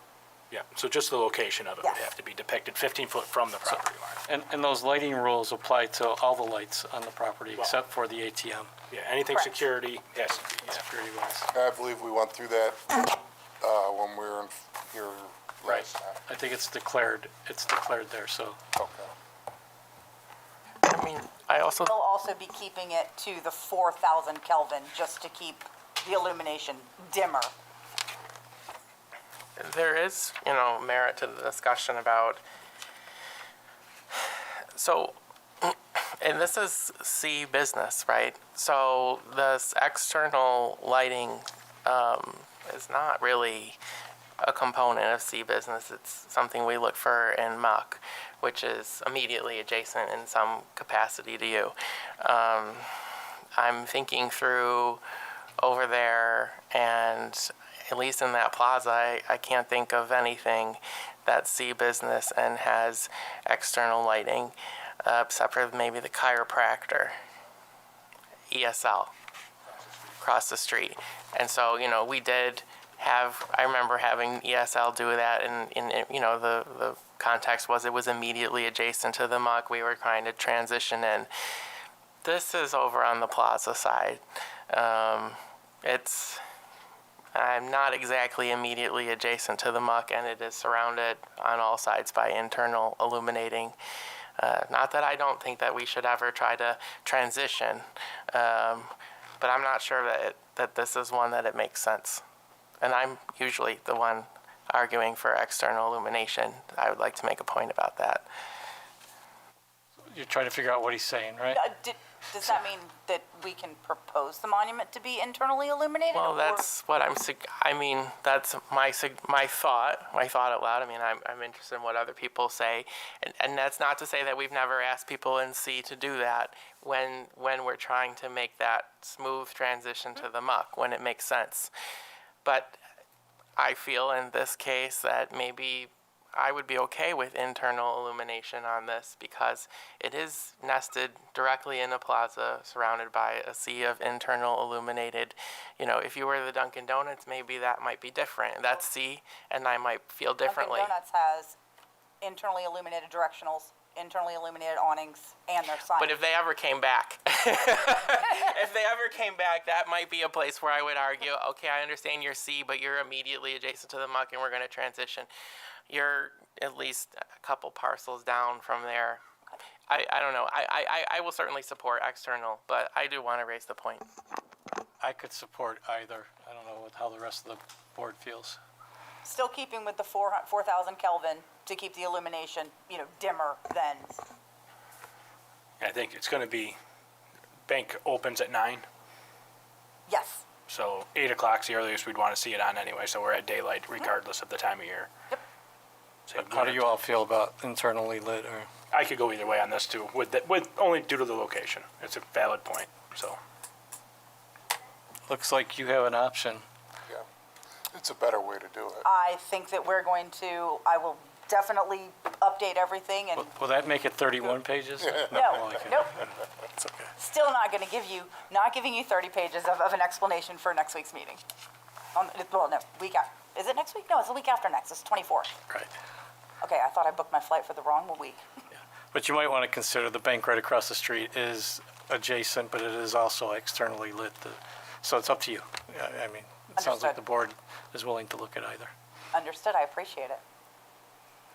Yeah, so just the location of it would Yes. have to be depicted 15 foot from the property line. And those lighting rules apply to all the lights on the property Well- except for the ATM, Yeah, anything Correct. security has to be, yeah. security wise. I believe we went through that when we were here last time. I think it's declared there, so. Okay. I mean, I also, We'll also be keeping it to the 4,000 Kelvin just to keep the illumination dimmer. there is, merit to the discussion about, so, and this is C business, right? So this external lighting is not really a component of C business. It's something we look for in Muck, which is immediately adjacent in some capacity to you. I'm thinking through over there, and at least in that plaza, I can't think of anything that's C business and has external lighting, except for maybe the chiropractor, ESL, across the street. And so, we did have, I remember having ESL do that, and the context was it was immediately adjacent to the Muck. We were trying to transition in. This is over on the plaza side. I'm not exactly immediately adjacent to the Muck, and it is surrounded on all sides by internal illuminating. Not that I don't think that we should ever try to transition, but I'm not sure that this is one that it makes sense. And I'm usually the one arguing for external illumination. I would like to make a point about that. You're trying to figure out what he's saying, right? Does that mean that we can propose the monument to be internally illuminated? Well, or- that's what that's my thought out loud. I mean, I'm interested in what other people say. And that's not to say that we've never asked people in C to do that when we're trying to make that smooth transition to the Muck, when it makes sense. But I feel in this case that maybe I would be okay with internal illumination on this because it is nested directly in a plaza surrounded by a sea of internal illuminated. If you were the Dunkin' Donuts, maybe that might be different. That's C, and I might feel differently. Dunkin' Donuts has internally illuminated directionals, internally illuminated awnings, and their sign. But if they ever came back, that might be a place where I would argue, okay, I understand you're C, but you're immediately adjacent to the Muck, and we're going to transition. You're at least a couple parcels down from there. I don't know. I will certainly support external, but I do want to raise the point. I could support either. I don't know how the rest of the board feels. Still keeping with the 4,000 Kelvin to keep the illumination, dimmer than. I think it's going to be, bank opens at 9, Yes. so 8 o'clock's the earliest we'd want to see it on anyway, so we're at daylight regardless of the time of year. Yep. So How do you all feel about internally lit or? I could go either way on this too, with only due to the location. It's a valid point, so. Looks like you have an option. Yeah. It's a better way to do it. I think that I will definitely update everything and, Will that make it 31 pages? no, Okay. nope. It's okay. Still not giving you 30 pages of an explanation for next week's meeting. Well, no, week after, Is it next week? No, it's the week after next. It's 24th. Right. Okay, I thought I booked my flight for the wrong week. But you might want to consider the bank right across the street is adjacent, but it is also externally lit. So it's up to you. I mean, it sounds like Understood. the board is willing to look at either. Understood, I appreciate it.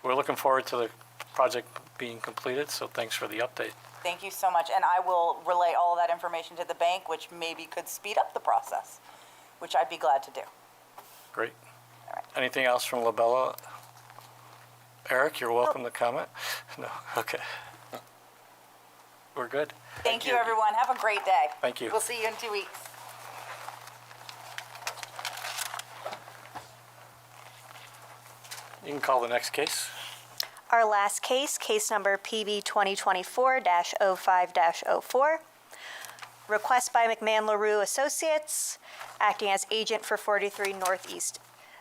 We're looking forward to the project being completed, so thanks for the update. Thank you so much, and I will relay all of that information to the bank, which maybe could speed up the process, which I'd be glad to do. Great. All right. Anything else from LaBella? Eric, you're welcome to comment. No, okay. We're good. Thank you, everyone. Have a great day. Thank you. We'll see you in 2 weeks. You can call the next case. Our last case, case number PB 2024-05-04. Request by McMahon LaRue Associates, acting as agent for 43 Northeast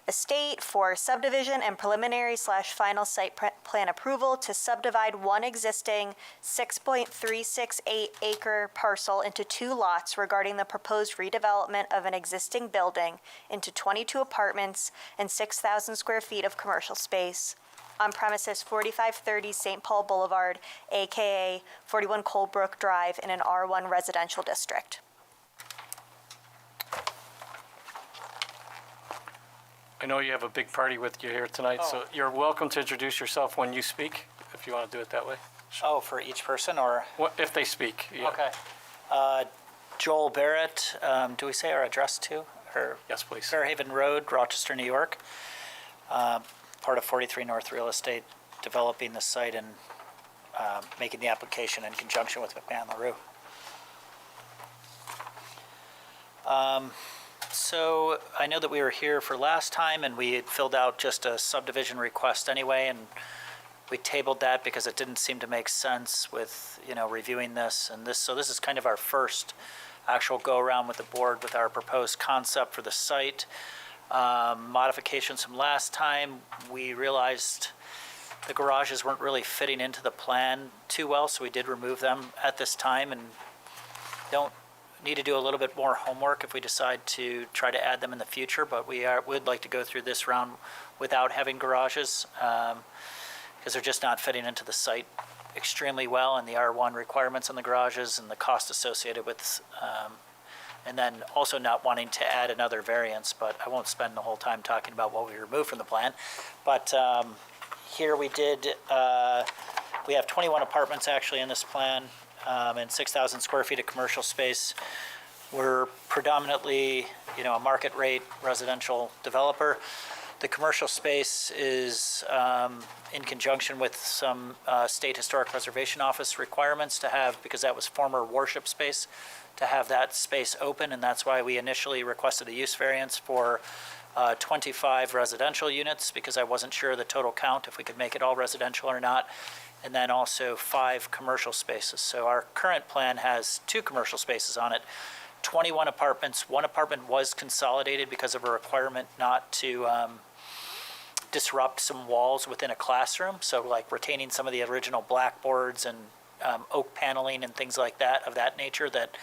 Estate for subdivision and preliminary/final site plan approval to subdivide one existing 6.368 acre parcel into 2 lots regarding the proposed redevelopment of an existing building into 22 apartments and 6,000 square feet of commercial space on premises 4530 St. Paul Boulevard, AKA 41 Coldbrook Drive in an R1 residential district. I know you have a big party with you here tonight, so you're welcome to introduce yourself when you speak, if you want to do it that way. Oh, for each person, or? If they speak, yeah. Okay. Joel Barrett, do we say our address too? Or Yes, please. Fairhaven Road, Rochester, New York. Part of 43 North Real Estate, developing the site and making the application in conjunction with McMahon LaRue. So I know that we were here for last time, and we had filled out just a subdivision request anyway, and we tabled that because it didn't seem to make sense with, reviewing this and this. So this is kind of our first actual go-around with the board with our proposed concept for the site. Modifications from last time, we realized the garages weren't really fitting into the plan too well, so we did remove them at this time and don't need to do a little bit more homework if we decide to try to add them in the future, but would like to go through this round without having garages because they're just not fitting into the site extremely well, and the R1 requirements on the garages and the cost associated with, and then also not wanting to add another variance, but I won't spend the whole time talking about what we removed from the plan. But here we have 21 apartments actually in this plan, and 6,000 square feet of commercial space. We're predominantly, a market rate residential developer. The commercial space is in conjunction with some State Historic Preservation Office requirements to have, because that was former worship space, to have that space open, and that's why we initially requested a use variance for 25 residential units, because I wasn't sure the total count, if we could make it all residential or not, and then also 5 commercial spaces. So our current plan has 2 commercial spaces on it, 21 apartments. 1 apartment was consolidated because of a requirement not to disrupt some walls within a classroom, so like retaining some of the original blackboards and oak paneling and things like that, of that nature, that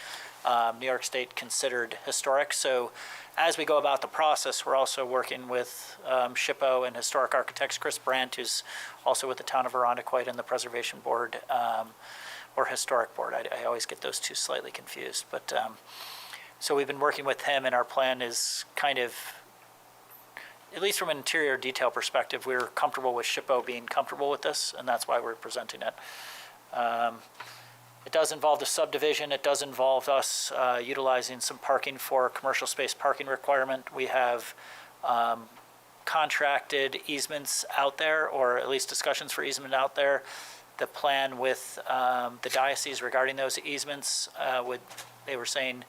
New York State considered historic. So as we go about the process, we're also working with SHPO and Historic Architects, Chris Brandt, who's also with the town of Arundequoit and the Preservation Board, or Historic Board. I always get those two slightly confused. But so we've been working with him, and our plan is kind of, at least from an interior detail perspective, we're comfortable with SHPO being comfortable with this, and that's why we're presenting it. It does involve the subdivision. It does involve us utilizing some parking for a commercial space parking requirement. We have contracted easements out there, or at least discussions for easement out there. The plan with the diocese regarding those easements, they were saying,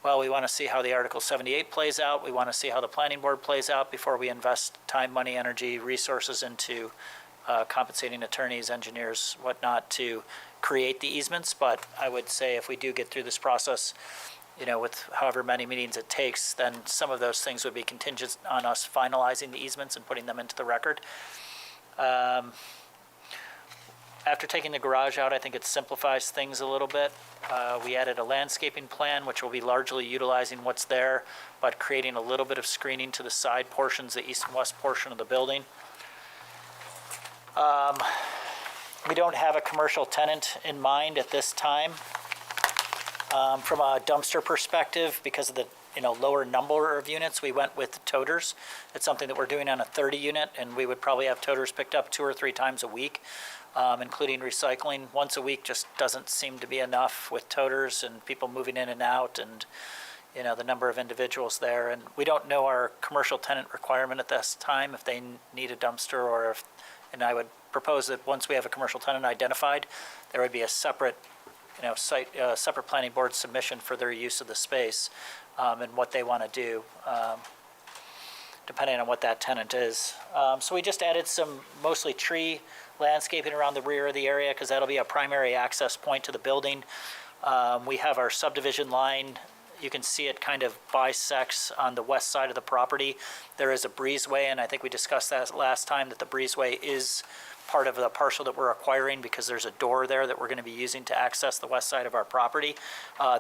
well, we want to see how the Article 78 plays out. We want to see how the planning board plays out before we invest time, money, energy, resources into compensating attorneys, engineers, whatnot, to create the easements. But I would say if we do get through this process, with however many meetings it takes, then some of those things would be contingent on us finalizing the easements and putting them into the record. After taking the garage out, I think it simplifies things a little bit. We added a landscaping plan, which will be largely utilizing what's there, but creating a little bit of screening to the side portions, the east and west portion of the building. We don't have a commercial tenant in mind at this time. From a dumpster perspective, because of the lower number of units, we went with toters. It's something that we're doing on a 30 unit, and we would probably have toters picked up 2 or 3 times a week, including recycling. Once a week just doesn't seem to be enough with toters and people moving in and out, and the number of individuals there. And we don't know our commercial tenant requirement at this time, if they need a dumpster, or if, and I would propose that once we have a commercial tenant identified, there would be a separate separate planning board submission for their use of the space, and what they want to do, depending on what that tenant is. So we just added some mostly tree landscaping around the rear of the area, because that'll be a primary access point to the building. We have our subdivision line. You can see it kind of bisects on the west side of the property. There is a breezeway, and I think we discussed that last time, that the breezeway is part of the parcel that we're acquiring, because there's a door there that we're going to be using to access the west side of our property.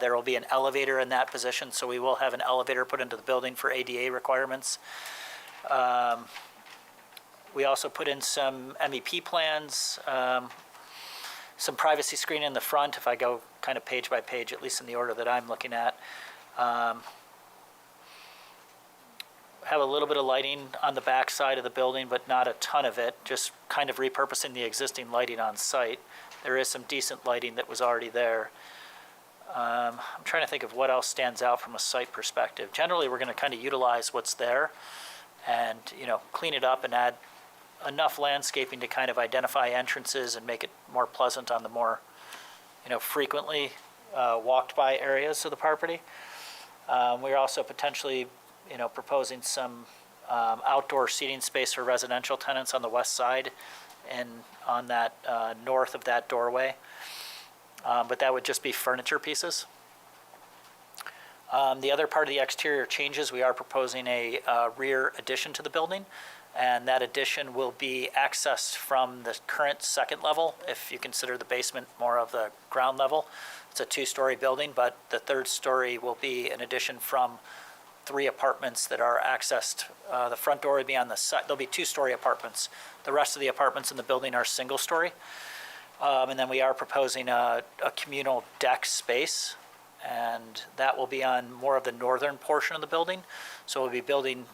There will be an elevator in that position, so we will have an elevator put into the building for ADA requirements. We also put in some MEP plans, some privacy screening in the front, if I go kind of page by page, at least in the order that I'm looking at. Have a little bit of lighting on the back side of the building, but not a ton of it, just kind of repurposing the existing lighting on site. There is some decent lighting that was already there. I'm trying to think of what else stands out from a site perspective. Generally, we're going to kind of utilize what's there and, clean it up and add enough landscaping to kind of identify entrances and make it more pleasant on the more, frequently walked by areas of the property. We're also potentially proposing some outdoor seating space for residential tenants on the west side and on that north of that doorway. But that would just be furniture pieces. The other part of the exterior changes, we are proposing a rear addition to the building, and that addition will be accessed from the current second level, if you consider the basement more of the ground level. It's a 2-story building, but the 3rd story will be an addition from 3 apartments that are accessed. The front door would be on the side. There'll be 2-story apartments. The rest of the apartments in the building are single-story. And then we are proposing a communal deck space, and that will be on more of the northern portion of the building. So we'll be building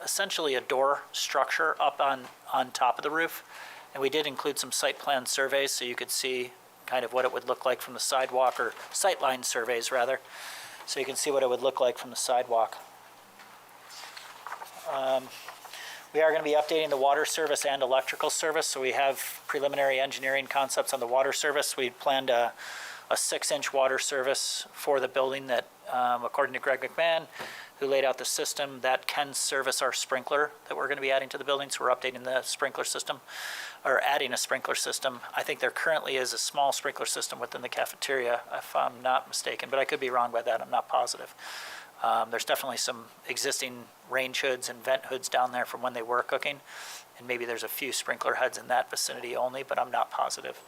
essentially a door structure up on top of the roof. And we did include some site plan surveys, so you could see kind of what it would look like from the sidewalk, or sightline surveys rather, so you can see what it would look like from the sidewalk. We are going to be updating the water service and electrical service, so we have preliminary engineering concepts on the water service. We planned a 6-inch water service for the building that, according to Greg McMahon, who laid out the system, that can service our sprinkler that we're going to be adding to the building. So we're updating the sprinkler system, or adding a sprinkler system. I think there currently is a small sprinkler system within the cafeteria, if I'm not mistaken, but I could be wrong by that. I'm not positive. There's definitely some existing range hoods and vent hoods down there from when they were cooking, and maybe there's a few sprinkler heads in that vicinity only, but I'm not positive.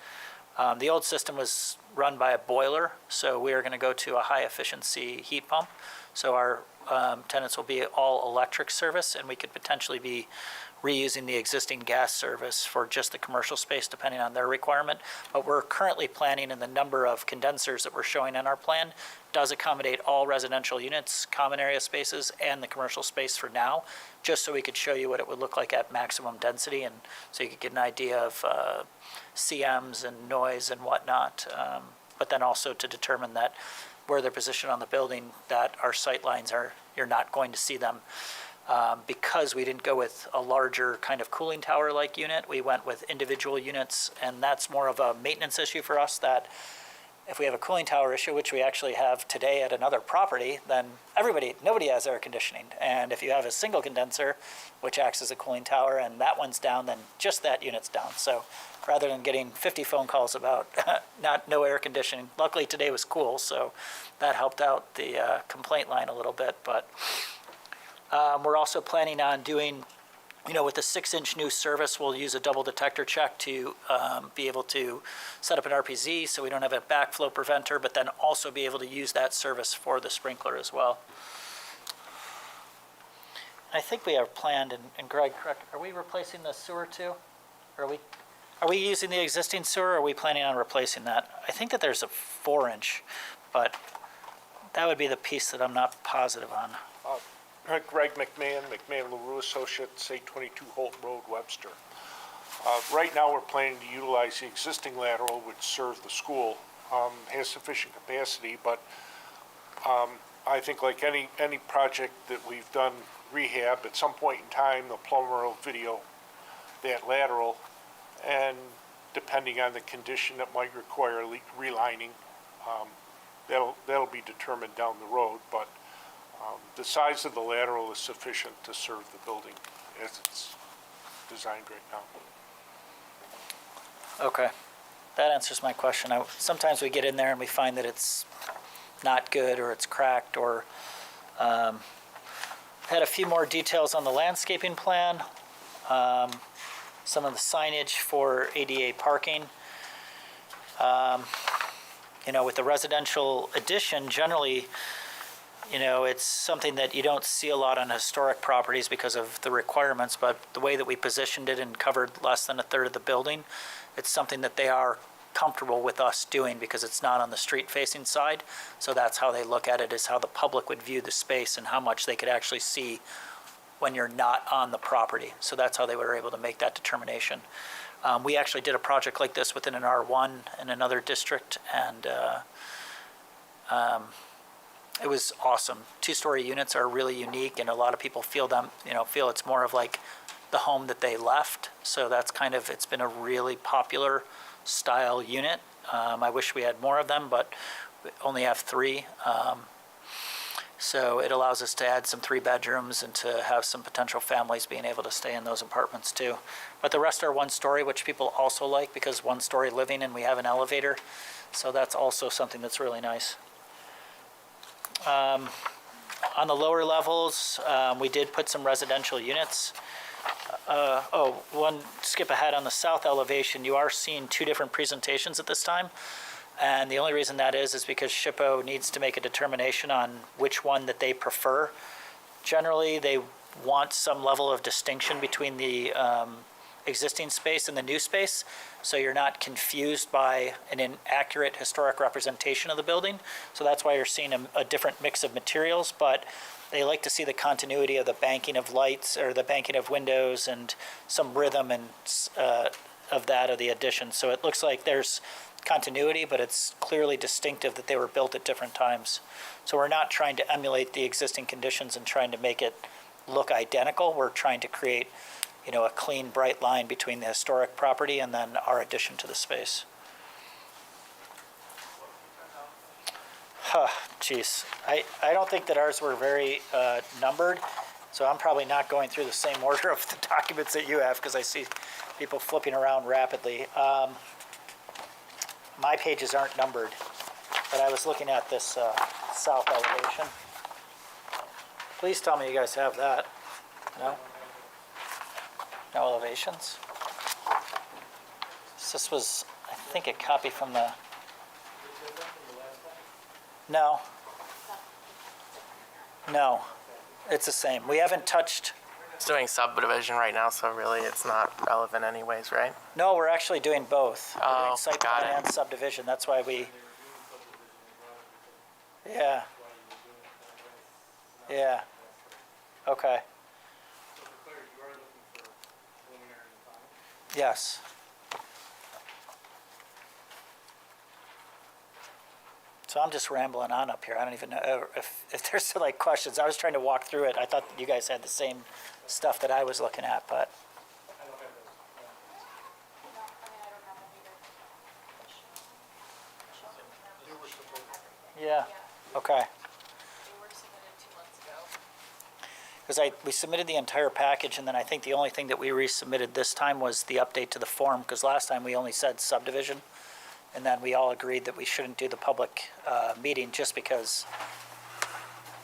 The old system was run by a boiler, so we are going to go to a high-efficiency heat pump. So our tenants will be all electric service, and we could potentially be reusing the existing gas service for just the commercial space, depending on their requirement. But we're currently planning, and the number of condensers that we're showing in our plan does accommodate all residential units, common area spaces, and the commercial space for now, just so we could show you what it would look like at maximum density, and so you could get an idea of CMs and noise and whatnot. But then also to determine that where they're positioned on the building, that our sight lines are, you're not going to see them. Because we didn't go with a larger kind of cooling tower-like unit, we went with individual units, and that's more of a maintenance issue for us, that if we have a cooling tower issue, which we actually have today at another property, then nobody has air conditioning. And if you have a single condenser, which acts as a cooling tower, and that one's down, then just that unit's down. So rather than getting 50 phone calls about no air conditioning, luckily today was cool, so that helped out the complaint line a little bit. But we're also planning on doing with the 6-inch new service, we'll use a double detector check to be able to set up an RPZ so we don't have a backflow preventer, but then also be able to use that service for the sprinkler as well. I think we have planned, and Greg, correct, are we replacing the sewer too? Are we using the existing sewer, or are we planning on replacing that? I think that there's a 4-inch, but that would be the piece that I'm not positive on. Greg McMahon, McMahon LaRue Associates, 822 Holt Road, Webster. Right now, we're planning to utilize the existing lateral which serves the school, has sufficient capacity, but I think like any project that we've done rehab, at some point in time, the plumber will video that lateral, and depending on the condition, that might require relining. That'll be determined down the road, but the size of the lateral is sufficient to serve the building as it's designed right now. Okay, that answers my question. Sometimes we get in there and we find that it's not good, or it's cracked, or had a few more details on the landscaping plan, some of the signage for ADA parking. With the residential addition, generally, it's something that you don't see a lot on historic properties because of the requirements, but the way that we positioned it and covered less than a third of the building, it's something that they are comfortable with us doing because it's not on the street-facing side. So that's how they look at it, is how the public would view the space and how much they could actually see when you're not on the property. So that's how they were able to make that determination. We actually did a project like this within an R1 in another district, and it was awesome. 2-story units are really unique, and a lot of people feel it's more of like the home that they left. So that's it's been a really popular style unit. I wish we had more of them, but we only have 3. So it allows us to add some 3 bedrooms and to have some potential families being able to stay in those apartments too. But the rest are 1-story, which people also like because 1-story living, and we have an elevator. So that's also something that's really nice. On the lower levels, we did put some residential units. One skip ahead on the south elevation, you are seeing 2 different presentations at this time. And the only reason that is because SHPO needs to make a determination on which one that they prefer. Generally, they want some level of distinction between the existing space and the new space, so you're not confused by an inaccurate historic representation of the building. So that's why you're seeing a different mix of materials, but they like to see the continuity of the banking of lights or the banking of windows and some rhythm and of the addition. So it looks like there's continuity, but it's clearly distinctive that they were built at different times. So we're not trying to emulate the existing conditions and trying to make it look identical. We're trying to create, a clean, bright line between the historic property and then our addition to the space. Geez, I don't think that ours were very numbered, so I'm probably not going through the same order of the documents that you have because I see people flipping around rapidly. My pages aren't numbered, but I was looking at this south elevation. Please tell me you guys have that. No? No elevations? This was, I think, a copy from the... No. No. It's the same. We haven't touched... It's doing subdivision right now, so really it's not relevant anyways, right? No, we're actually doing both. We're doing site got plan it. and subdivision. That's why we... Yeah. Yeah. Okay. Yes. So I'm just rambling on up here. I don't even know if there's like questions. I was trying to walk through it. I thought you guys had the same stuff that I was looking at, but. Yeah, okay. Because we submitted the entire package, and then I think the only thing that we resubmitted this time was the update to the form, because last time we only said subdivision, and then we all agreed that we shouldn't do the public meeting just because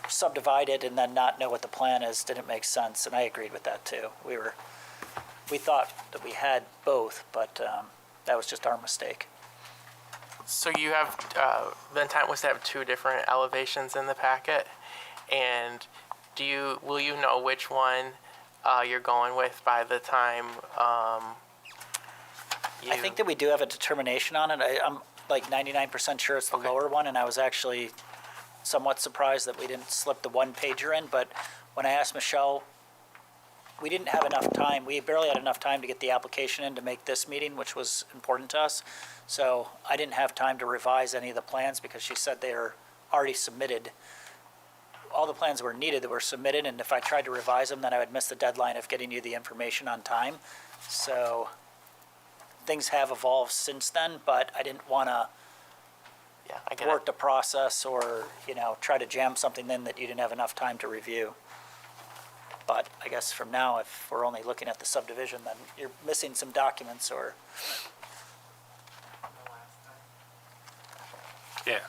subdivided and then not know what the plan is didn't make sense, and I agreed with that too. We were we thought that we had both, but that was just our mistake. So you have, the intent was to have two different elevations in the packet, and will you know which one you're going with by the time I think that we do have a determination on it. I'm like 99% sure it's the lower one, and I was actually somewhat surprised that we didn't slip the one pager in, but when I asked Michelle, we didn't have enough time. We barely had enough time to get the application in to make this meeting, which was important to us. So I didn't have time to revise any of the plans because she said they are already submitted. All the plans were needed that were submitted, and if I tried to revise them, then I would miss the deadline of getting you the information on time. So things have evolved since then, but I didn't want to Yeah, I get work it. the process or, try to jam something in that you didn't have enough time to review. But I guess from now, if we're only looking at the subdivision, then you're missing some documents or, Yeah.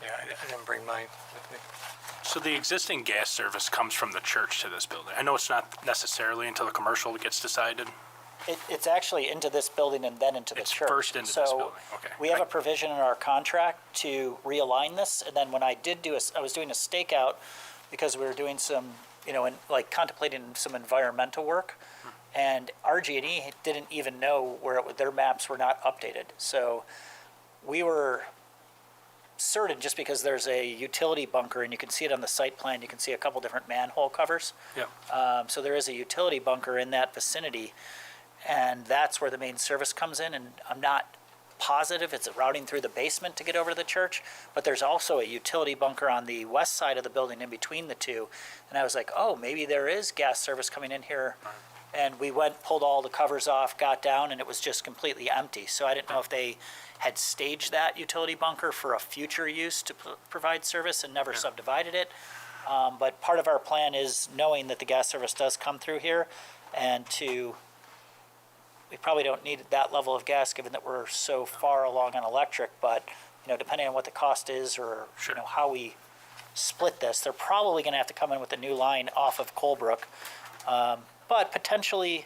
Yeah, I didn't bring mine with me. So the existing gas service comes from the church to this building. I know it's not necessarily until the commercial gets decided. it's actually into this building and then into the It's church. first into this building, okay. So we have a provision in our contract to realign this, and then when I was doing a stakeout because we were doing some, contemplating some environmental work, and RG&E didn't even know where their maps were not updated. So we were certain, just because there's a utility bunker, and you can see it on the site plan, you can see a couple different manhole covers. Yep. So there is a utility bunker in that vicinity, and that's where the main service comes in, and I'm not positive it's routing through the basement to get over to the church, but there's also a utility bunker on the west side of the building in between the two, and I was like, oh, maybe there is gas service coming in here. And we pulled all the covers off, got down, and it was just completely empty. So I didn't know if they had staged that utility bunker for a future use to provide service and never subdivided it. But part of our plan is knowing that the gas service does come through here, and we probably don't need that level of gas given that we're so far along on electric, but, depending on what the cost is or, how we split this, they're probably gonna have to come in with a new line off of Colebrook. But potentially,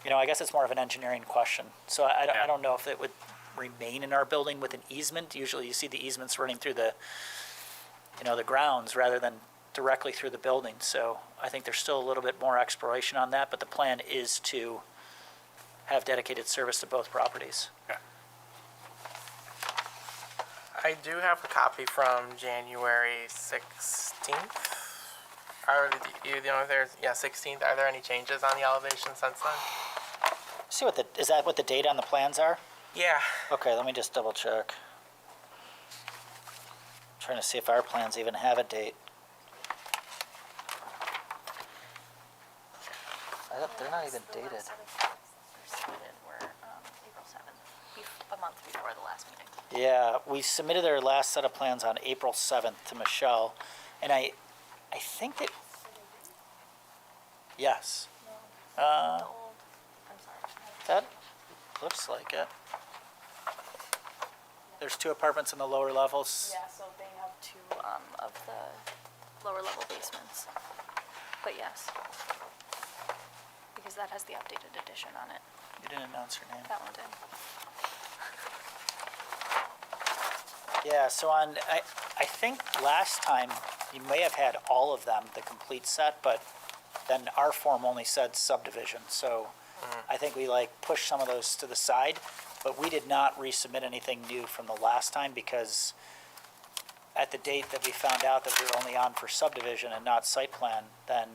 I guess it's more of an engineering question. So I don't know if it would remain in our building with an easement. Usually you see the easements running through the grounds rather than directly through the building. So I think there's still a little bit more exploration on that, but the plan is to have dedicated service to both properties. I do have a copy from January 16th. If there's, 16th, are there any changes on the elevation since then? See is that what the date on the plans are? Yeah. Okay, let me just double check. Trying to see if our plans even have a date. They're not even dated. April 7th, a month before the last meeting. Yeah, we submitted our last set of plans on April 7th to Michelle, and I think that, yes. I'm sorry. That looks like it. There's 2 apartments in the lower levels. Yeah, so they have 2 of the lower level basements. But yes, because that has the updated edition on it. You didn't announce your name. That one did. Yeah, so I think last time you may have had all of them, the complete set, but then our form only said subdivision. So I think we pushed some of those to the side, but we did not resubmit anything new from the last time because at the date that we found out that we were only on for subdivision and not site plan, then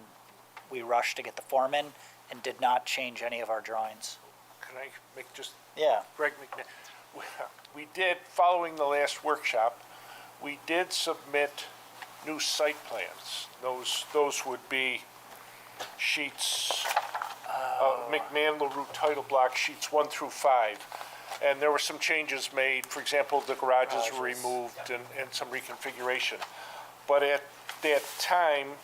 we rushed to get the form in and did not change any of our drawings. Can I make just, Yeah. Greg McNair, we did, following the last workshop, we did submit new site plans. Those would be sheets, McMahon LaRue title block sheets 1 through 5. And there were some changes made, for example, the garages were removed and some reconfiguration. But at that time,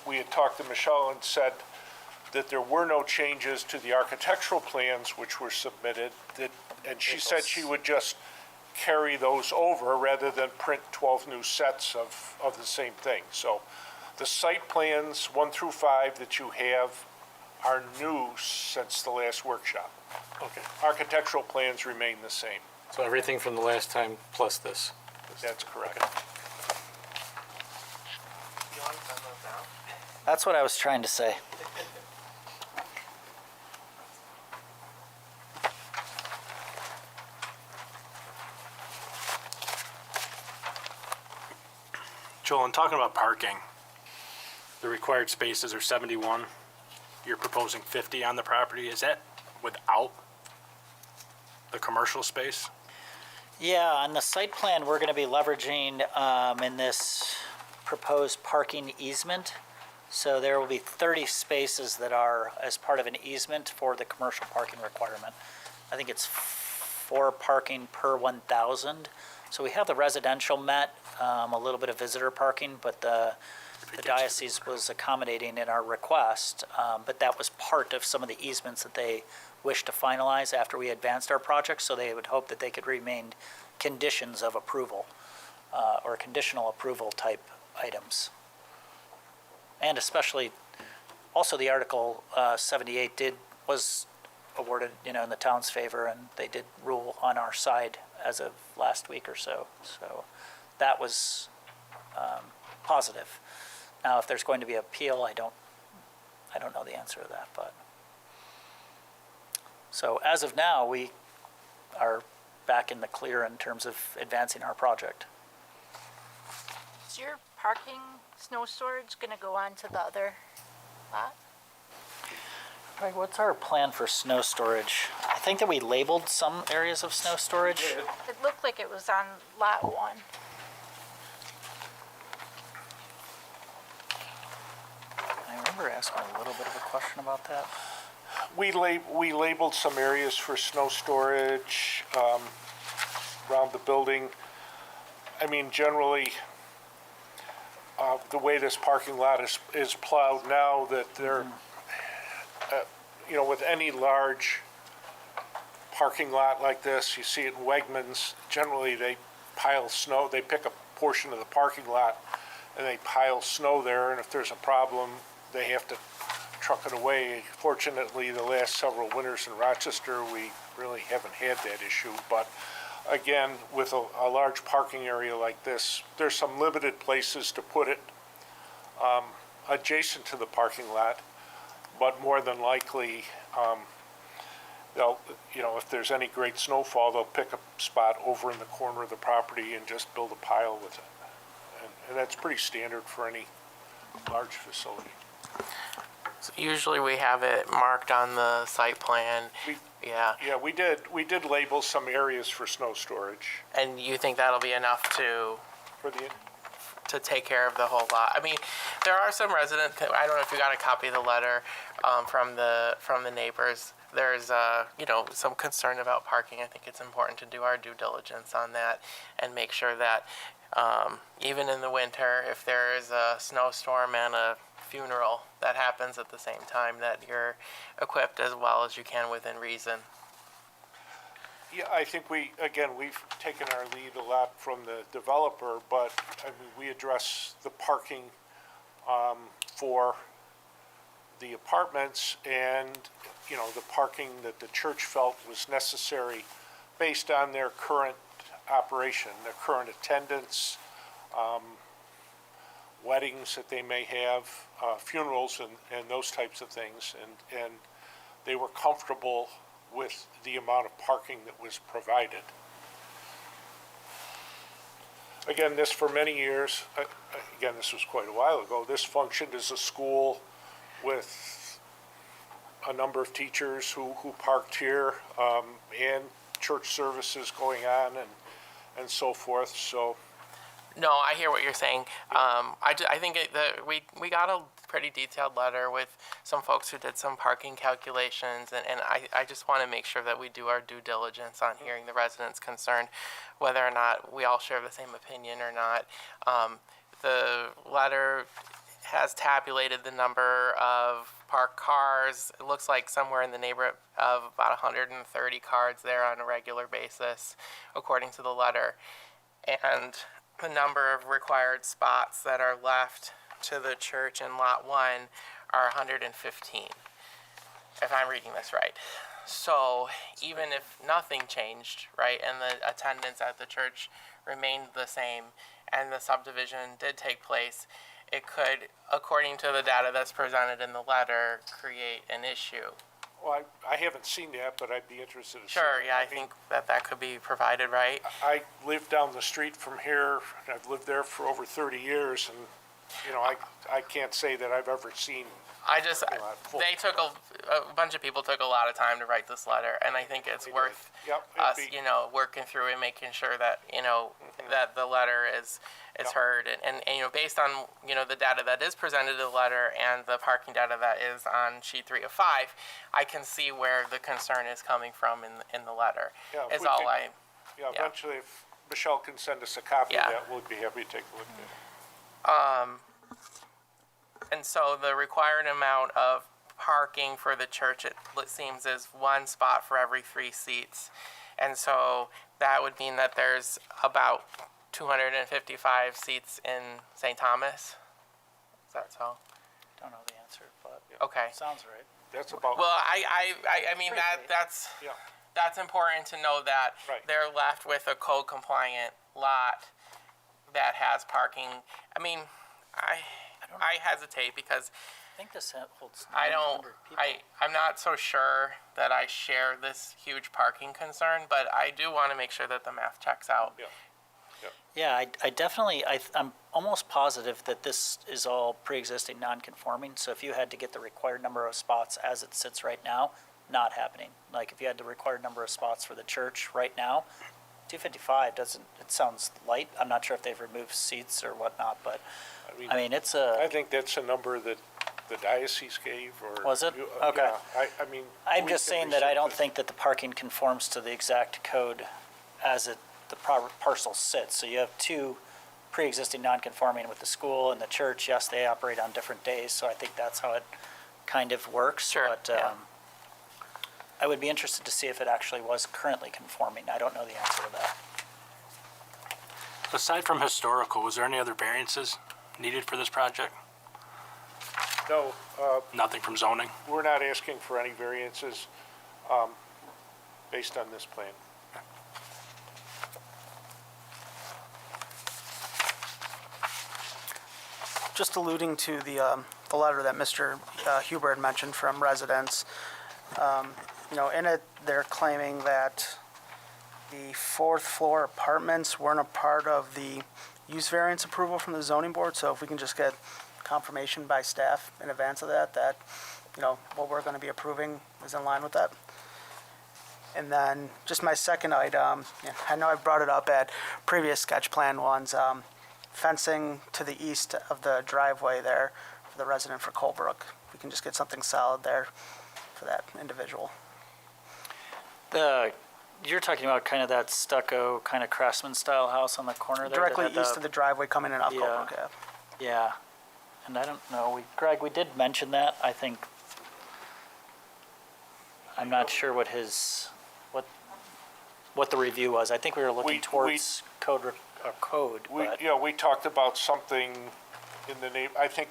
we had talked to Michelle and said that there were no changes to the architectural plans which were submitted, and she said she would just carry those over rather than print 12 new sets of the same thing. So the site plans 1 through 5 that you have are new since the last workshop. Okay. Architectural plans remain the same. So everything from the last time plus this. That's correct. That's what I was trying to say. Joel, in talking about parking, the required spaces are 71. You're proposing 50 on the property. Is that without the commercial space? Yeah, on the site plan, we're going to be leveraging in this proposed parking easement. So there will be 30 spaces that are as part of an easement for the commercial parking requirement. I think it's 4 parking per 1,000. So we have the residential met, a little bit of visitor parking, but the diocese was accommodating in our request, but that was part of some of the easements that they wished to finalize after we advanced our project, so they would hope that they could remain conditions of approval, or conditional approval type items. And especially, also the Article 78 was awarded, in the town's favor, and they did rule on our side as of last week or so. So that was positive. Now, if there's going to be appeal, I don't know the answer to that, but. So as of now, we are back in the clear in terms of advancing our project. Is your parking snow storage gonna go on to the other lot? Greg, what's our plan for snow storage? I think that we labeled some areas of snow storage. It looked like it was on lot 1. I remember asking a little bit of a question about that. We labeled some areas for snow storage around the building. I mean, generally, the way this parking lot is plowed now, that they're, with any large parking lot like this, you see it in Wegmans, generally they pile snow, they pick a portion of the parking lot and they pile snow there, and if there's a problem, they have to truck it away. Fortunately, the last several winters in Rochester, we really haven't had that issue. But again, with a large parking area like this, there's some limited places to put it adjacent to the parking lot. But more than likely, they'll, if there's any great snowfall, they'll pick a spot over in the corner of the property and just build a pile with it. And that's pretty standard for any large facility. So usually we have it marked on the site plan. Yeah. Yeah, we did label some areas for snow storage. And you think that'll be enough to take care of the whole lot? I mean, there are some residents, I don't know if you got a copy of the letter from the neighbors. There's, some concern about parking. I think it's important to do our due diligence on that and make sure that even in the winter, if there is a snowstorm and a funeral that happens at the same time, that you're equipped as well as you can within reason. Yeah, I think we've taken our lead a lot from the developer, but I mean, we address the parking for the apartments and, the parking that the church felt was necessary based on their current operation, their current attendance, weddings that they may have, funerals and those types of things. And they were comfortable with the amount of parking that was provided. Again, this for many years, this was quite a while ago, this functioned as a school with a number of teachers who parked here, and church services going on and so forth, so. No, I hear what you're saying. I think we got a pretty detailed letter with some folks who did some parking calculations, and I just want to make sure that we do our due diligence on hearing the residents' concerned, whether or not we all share the same opinion or not. The letter has tabulated the number of parked cars. It looks like somewhere in the neighborhood of about 130 cars there on a regular basis, according to the letter. And the number of required spots that are left to the church in Lot 1 are 115. if I'm reading this right. So even if nothing changed, right, and the attendance at the church remained the same, and the subdivision did take place, it could, according to the data that's presented in the letter, create an issue. Well, I haven't seen that, but I'd be interested in seeing Sure, it. yeah, I mean, think that could be provided, right? I live down the street from here, and I've lived there for over 30 years, and, you know, I can't say that I've ever seen, I just, full. they took a bunch of people took a lot of time to write this letter, and I think it's They did. worth Yep, it'd us, be- you know, working through and making sure that, you know, that the letter is Yep. heard. And, you know, based on, you know, the data that is presented in the letter and the parking data that is on sheet 3 of 5, I can see where the concern is coming from in the letter. Yeah, if Is we all could- I, yeah, eventually, if Michelle can send us a copy of Yeah. that, we'll be happy to take a look at it. and so the required amount of parking for the church, it seems, is 1 spot for every 3 seats. And so that would mean that there's about 255 seats in St. Thomas. Is that so? Don't know the answer, but Okay. sounds right. That's about, Well, I mean, yeah. that's important to know that Right. they're left with a code compliant lot that has parking. I mean, I hesitate because I think this holds I don't, 900 people. I'm not so sure that I share this huge parking concern, but I do want to make sure that the math checks out. Yeah. Yeah, I definitely, I'm almost positive that this is all pre-existing non-conforming, so if you had to get the required number of spots as it sits right now, not happening. Like, if you had the required number of spots for the church right now, 255 doesn't, it sounds light. I'm not sure if they've removed seats or whatnot, but, I mean, it's I a, think that's a number that the diocese gave, or. Was it? you- Okay. Yeah, I mean. I'm we just can saying that I research don't it. think that the parking conforms to the exact code as the parcel sits. So you have 2 pre-existing non-conforming with the school and the church. Yes, they operate on different days, so I think that's how it kind of works. Sure, But yeah. I would be interested to see if it actually was currently conforming. I don't know the answer to that. Aside from historical, was there any other variances needed for this project? No, Nothing from zoning? we're not asking for any variances, based on this plan. Just alluding to the letter that Mr. Huber had mentioned from residents, you know, in it, they're claiming that the 4th floor apartments weren't a part of the use variance approval from the zoning board, so if we can just get confirmation by staff in advance of that, you know, what we're gonna be approving is in line with that. And then, just my second item, I know I brought it up at previous sketch plan ones, fencing to the east of the driveway there for the resident for Colebrook. We can just get something solid there for that individual. You're talking about kind of that stucco, kind of craftsman style house on the corner there? that Directly had the- east of the driveway coming in off Yeah. Colebrook Ave. Yeah, and I don't know, Greg, we did mention that, I think. I'm not sure what what the review was. I think we were looking We- towards code, but, We talked about something in the I think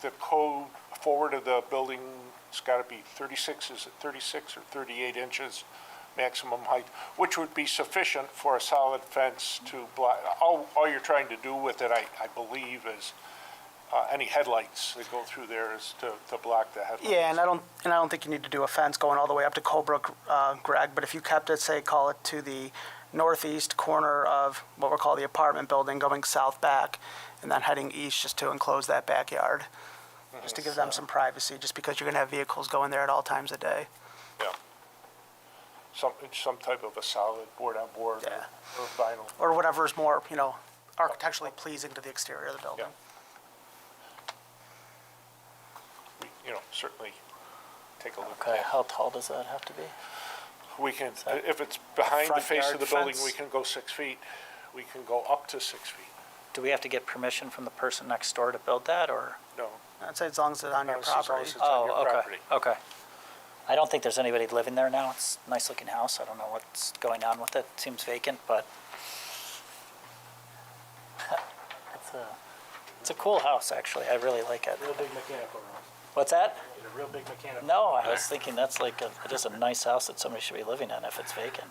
the code forward of the building's gotta be 36, is it 36 or 38 inches maximum height, which would be sufficient for a solid fence to block, all you're trying to do with it, I believe, is, any headlights that go through there is to block the headlights. Yeah, and I don't think you need to do a fence going all the way up to Colebrook, Greg, but if you kept it, say, call it to the northeast corner of what we'll call the apartment building, going south back, and then heading east just to enclose that backyard, just to give them some privacy, just because you're gonna have vehicles going there at all times of day. Yeah. Some type of a solid board-on-board Yeah. or vinyl. Or whatever's more, you know, architecturally pleasing to the exterior of the building. Certainly take a look at okay, that. how tall does that have to be? We can, that if it's behind the front face of yard the building, fence? we can go 6 feet. We can go up to 6 feet. Do we have to get permission from the person next door to build that, or? No, I'd say as long as it's on your as long as property. it's on your Oh, okay, property. okay. I don't think there's anybody living there now. It's a nice looking house. I don't know what's going on with it. It seems vacant, but it's a cool house, actually. I really like it. Real big mechanical room. What's that? A real big mechanical. No, I was thinking that's like it is a nice house that somebody should be living in if it's vacant.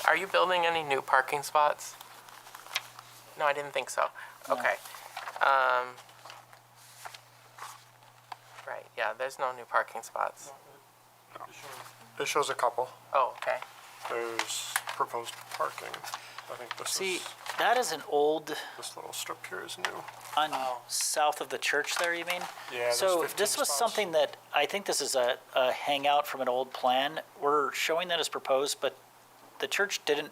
Are you building any new parking spots? No, I didn't think so. Okay. Right, yeah, there's no new parking spots. It shows a couple. Oh, okay. There's proposed parking. I think this See, is, that is an old, this little strip here is new. on south of the church there, you mean? Yeah, there's So 15 this was spots. something that, I think this is a hangout from an old plan. We're showing that as proposed, but the church didn't,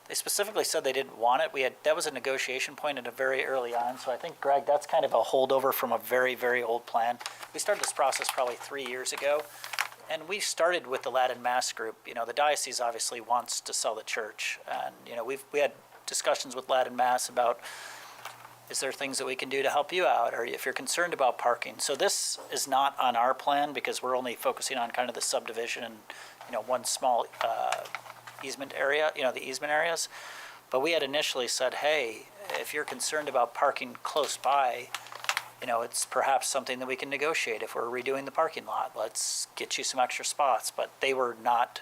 they specifically said they didn't want it. That was a negotiation point at a very early on, so I think, Greg, that's kind of a holdover from a very, very old plan. We started this process probably 3 years ago, and we started with the Latin Mass group. You know, the diocese obviously wants to sell the church, and, you know, we had discussions with Latin Mass about, is there things that we can do to help you out, or if you're concerned about parking. So this is not on our plan because we're only focusing on kind of the subdivision and, you know, one small easement area, you know, the easement areas. But we had initially said, hey, if you're concerned about parking close by, you know, it's perhaps something that we can negotiate if we're redoing the parking lot. Let's get you some extra spots. But they were not,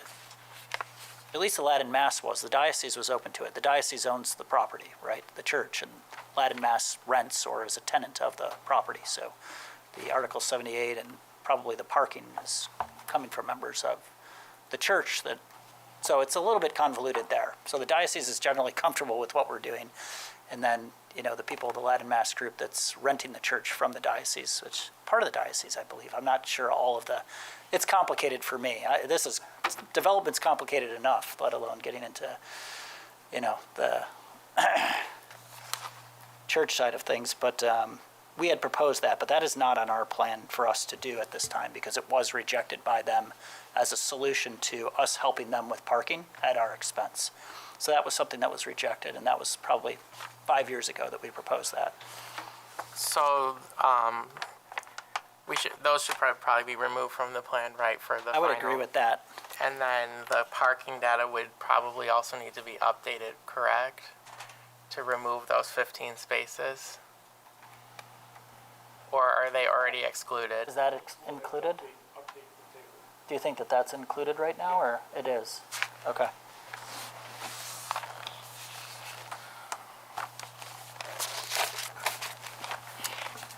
at least the Latin Mass was. The diocese was open to it. The diocese owns the property, right? The church, and Latin Mass rents or is a tenant of the property. So the Article 78 and probably the parking is coming from members of the church that, so it's a little bit convoluted there. So the diocese is generally comfortable with what we're doing. And then, you know, the people of the Latin Mass group that's renting the church from the diocese, which part of the diocese, I believe. I'm not sure all of the, it's complicated for me. Development's complicated enough, let alone getting into, you know, the church side of things. But we had proposed that, but that is not on our plan for us to do at this time because it was rejected by them as a solution to us helping them with parking at our expense. So that was something that was rejected, and that was probably 5 years ago that we proposed that. So, those should probably be removed from the plan, right, for the I would final- agree with that. And then the parking data would probably also need to be updated, correct? To remove those 15 spaces? Or are they already excluded? Is that included? Do you think that that's included right now, or it is? Okay.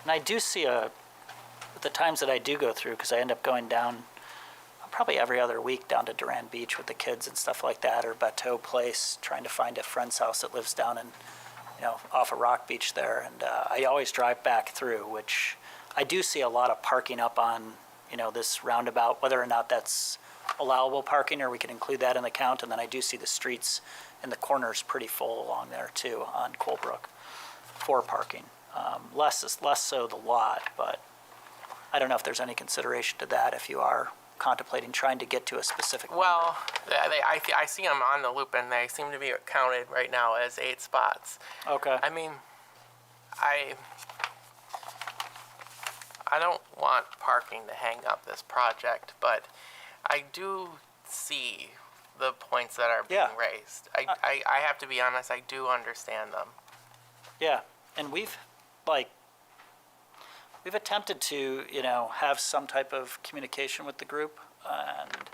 And I do see the times that I do go through, because I end up going down probably every other week down to Duran Beach with the kids and stuff like that, or Bateau Place, trying to find a friend's house that lives down in, you know, off of Rock Beach there. And I always drive back through, which I do see a lot of parking up on, you know, this roundabout, whether or not that's allowable parking or we can include that in the count. And then I do see the streets and the corners pretty full along there too on Colebrook for parking. Less so the lot, but I don't know if there's any consideration to that if you are contemplating trying to get to a specific number. Well, I see them on the loop, and they seem to be counted right now as 8 spots. Okay. I mean, I don't want parking to hang up this project, but I do see the points that are being Yeah. raised. I have to be honest, I do understand them. Yeah, and we've attempted to, you know, have some type of communication with the group, and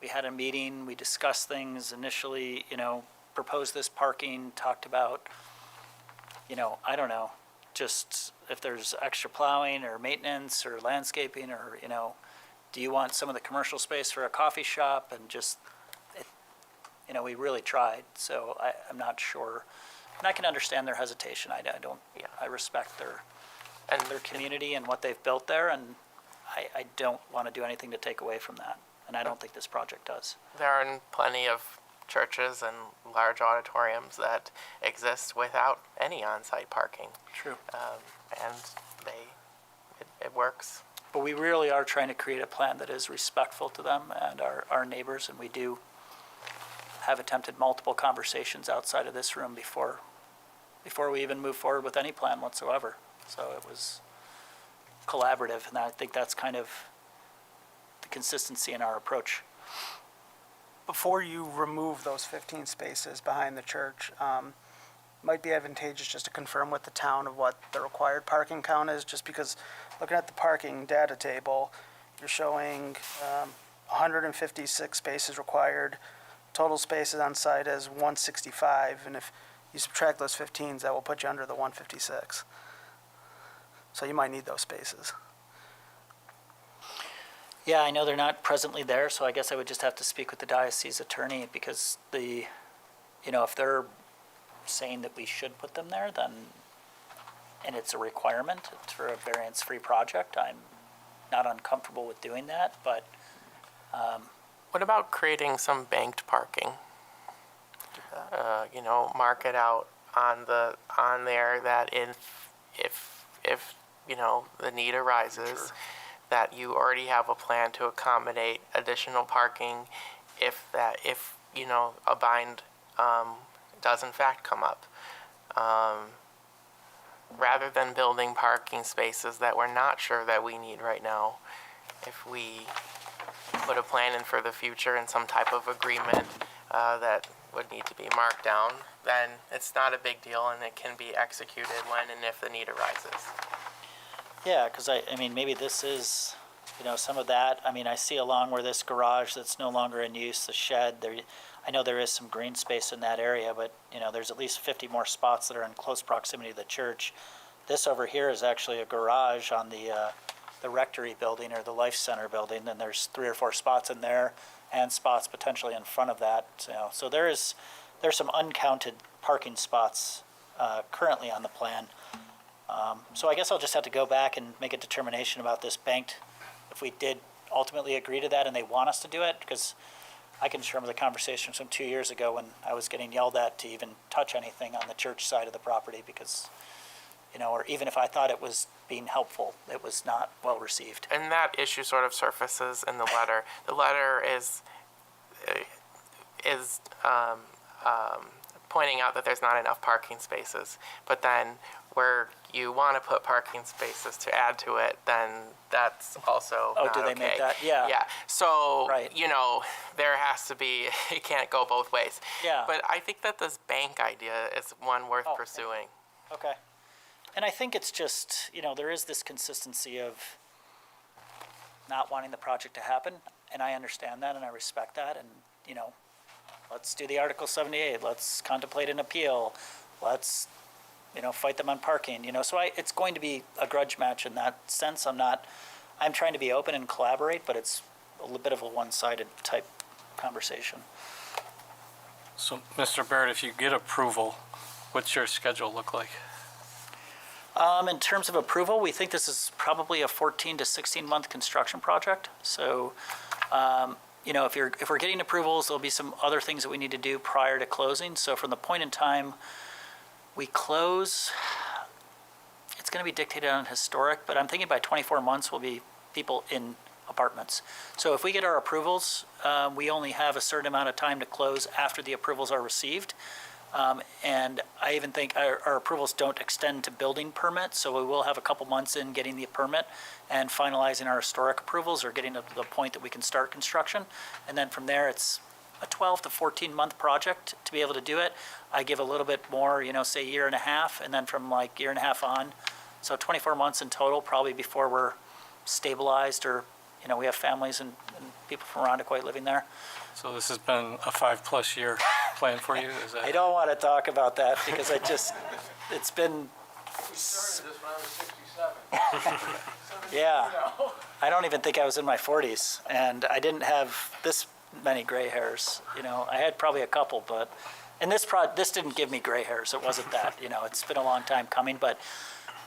we had a meeting, we discussed things initially, you know, proposed this parking, talked about, you know, I don't know, just if there's extra plowing or maintenance or landscaping or, you know, do you want some of the commercial space for a coffee shop, and just, you know, we really tried, so I'm not sure. And I can understand their hesitation. I don't. Yeah. I respect their And community and what they've built there, and I don't want to do anything to take away from that. And I don't think this project does. there are plenty of churches and large auditoriums that exist without any on-site parking, True. and it works. But we really are trying to create a plan that is respectful to them and our neighbors, and we do have attempted multiple conversations outside of this room before we even move forward with any plan whatsoever. So it was collaborative, and I think that's kind of the consistency in our approach. before you remove those 15 spaces behind the church, might be advantageous just to confirm with the town of what the required parking count is, just because looking at the parking data table, you're showing 156 spaces required, total spaces on site is 165, and if you subtract those 15s, that will put you under the 156. So you might need those spaces. Yeah, I know they're not presently there, so I guess I would just have to speak with the diocese attorney, because if they're saying that we should put them there, then, and it's a requirement for a variance-free project, I'm not uncomfortable with doing that, but What about creating some banked parking? Mark it out on there that if the need arises, that you already have a plan to accommodate additional parking if a bind does in fact come up. Rather than building parking spaces that we're not sure that we need right now, if we put a plan in for the future and some type of agreement that would need to be marked down, then it's not a big deal and it can be executed when and if the need arises. yeah, because I mean, maybe this is, some of that. I mean, I see along where this garage that's no longer in use, the shed, I know there is some green space in that area, but, there's at least 50 more spots that are in close proximity to the church. This over here is actually a garage on the rectory building or the Life Center building, and there's 3 or 4 spots in there and spots potentially in front of that. So there's some uncounted parking spots currently on the plan. So I guess I'll just have to go back and make a determination about this banked, if we did ultimately agree to that and they want us to do it, because I can remember the conversation from 2 years ago when I was getting yelled at to even touch anything on the church side of the property because, or even if I thought it was being helpful, it was not well received. And that issue sort of surfaces in the letter. The letter is pointing out that there's not enough parking spaces, but then where you want to put parking spaces to add to it, then that's also not do they okay. make that? Yeah. Yeah. So, Right. there has to be, it can't go both ways. Yeah. But I think that this bank idea is one worth pursuing. Okay. And I think it's just, there is this consistency of not wanting the project to happen, and I understand that and I respect that, and, let's do the Article 78, let's contemplate an appeal, let's, fight them on parking, so it's going to be a grudge match in that sense. I'm trying to be open and collaborate, but it's a little bit of a one-sided type conversation. So, Mr. Barrett, if you get approval, what's your schedule look like? In terms of approval, we think this is probably a 14 to 16-month construction project. So, if we're getting approvals, there'll be some other things that we need to do prior to closing. So from the point in time we close, it's going to be dictated on historic, but I'm thinking by 24 months we'll be people in apartments. So if we get our approvals, we only have a certain amount of time to close after the approvals are received. And I even think our approvals don't extend to building permits, so we will have a couple months in getting the permit and finalizing our historic approvals or getting to the point that we can start construction. And then from there, it's a 12 to 14-month project to be able to do it. I give a little bit more, say a year and a half, and then from like year and a half on. So 24 months in total, probably before we're stabilized or, we have families and people from Irondequoit living there. So this has been a 5+ year plan for you? Is that? I don't want to talk about that because it's been. We started this when I was 67. Yeah. I don't even think I was in my 40s, and I didn't have this many gray hairs. I had probably a couple, but, and this didn't give me gray hairs. It wasn't that, it's been a long time coming, but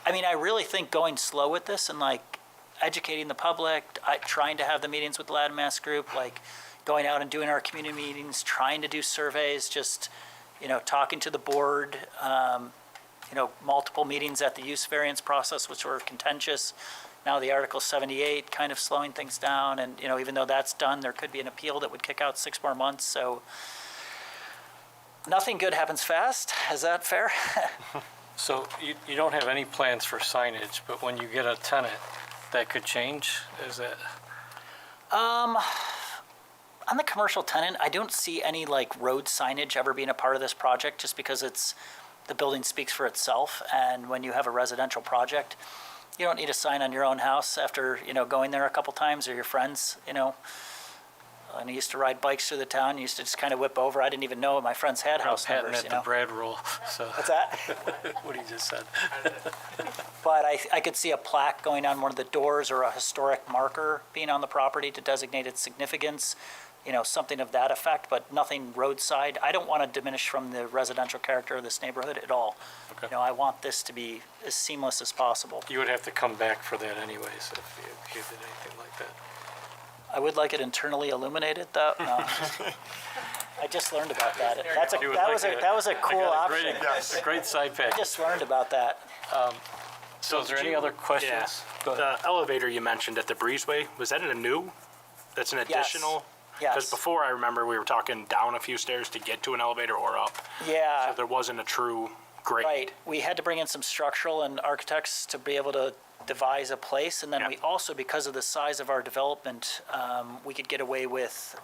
I mean, I really think going slow with this and like educating the public, trying to have the meetings with the Latin Mass group, like going out and doing our community meetings, trying to do surveys, just, talking to the board, multiple meetings at the use variance process, which were contentious. Now the Article 78 kind of slowing things down. And, even though that's done, there could be an appeal that would kick out 6 more months. So nothing good happens fast. Is that fair? So you don't have any plans for signage, but when you get a tenant, that could change? Is it? I On the commercial tenant, I don't see any like road signage ever being a part of this project, just because the building speaks for itself. And when you have a residential project, you don't need a sign on your own house after, going there a couple times, or your friends, And I used to ride bikes through the town, used to just kind of whip over. I didn't even know my friends had house Patent numbers, at the Brad rule, so What's that? what he just said. But I could see a plaque going on one of the doors, or a historic marker being on the property to designate its significance, something of that effect, but nothing roadside. I don't want to diminish from the residential character of this neighborhood at all. Okay. I want this to be as seamless as possible. You would have to come back for that anyways if you did anything like that. I would like it internally illuminated, though. No. I just learned about that. That was a cool option. A great side I pack. just learned about that. So is there any other questions? Go ahead. The elevator you mentioned at the breezeway, was that in a new? That's an additional? Because Yes. before, I remember we were talking down a few stairs to get to an elevator or up. Yeah. So there wasn't a true grade. Right. We had to bring in some structural and architects to be able to devise a place. And then we also, because of the size of our development, we could get away with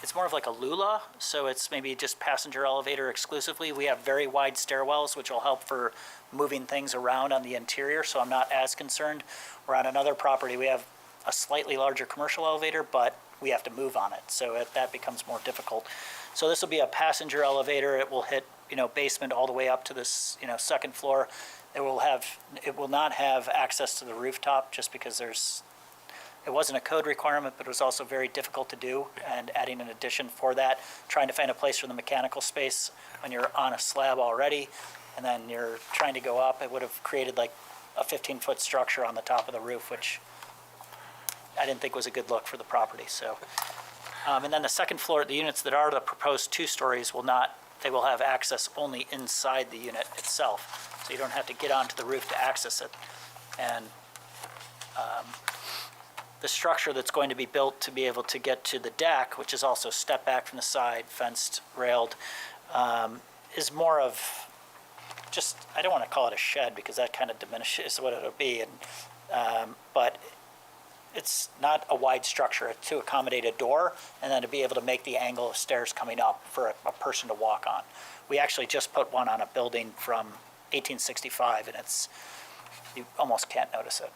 it's more of like a Lula. So it's maybe just passenger elevator exclusively. We have very wide stairwells, which will help for moving things around on the interior. So I'm not as concerned. Where on another property, we have a slightly larger commercial elevator, but we have to move on it. So that becomes more difficult. So this will be a passenger elevator. It will hit, basement all the way up to this, second floor. It will not have access to the rooftop, just because it wasn't a code requirement, but it was also very difficult to do, and adding an addition for that, trying to find a place for the mechanical space when you're on a slab already, and then you're trying to go up, it would have created like a 15-foot structure on the top of the roof, which I didn't think was a good look for the property, so. And then the second floor, the units that are the proposed 2 stories they will have access only inside the unit itself. So you don't have to get onto the roof to access it. And the structure that's going to be built to be able to get to the deck, which is also step back from the side, fenced, railed, is more of just, I don't want to call it a shed, because that kind of diminishes what it'll be. But it's not a wide structure to accommodate a door, and then to be able to make the angle of stairs coming up for a person to walk on. We actually just put one on a building from 1865, and you almost can't notice it.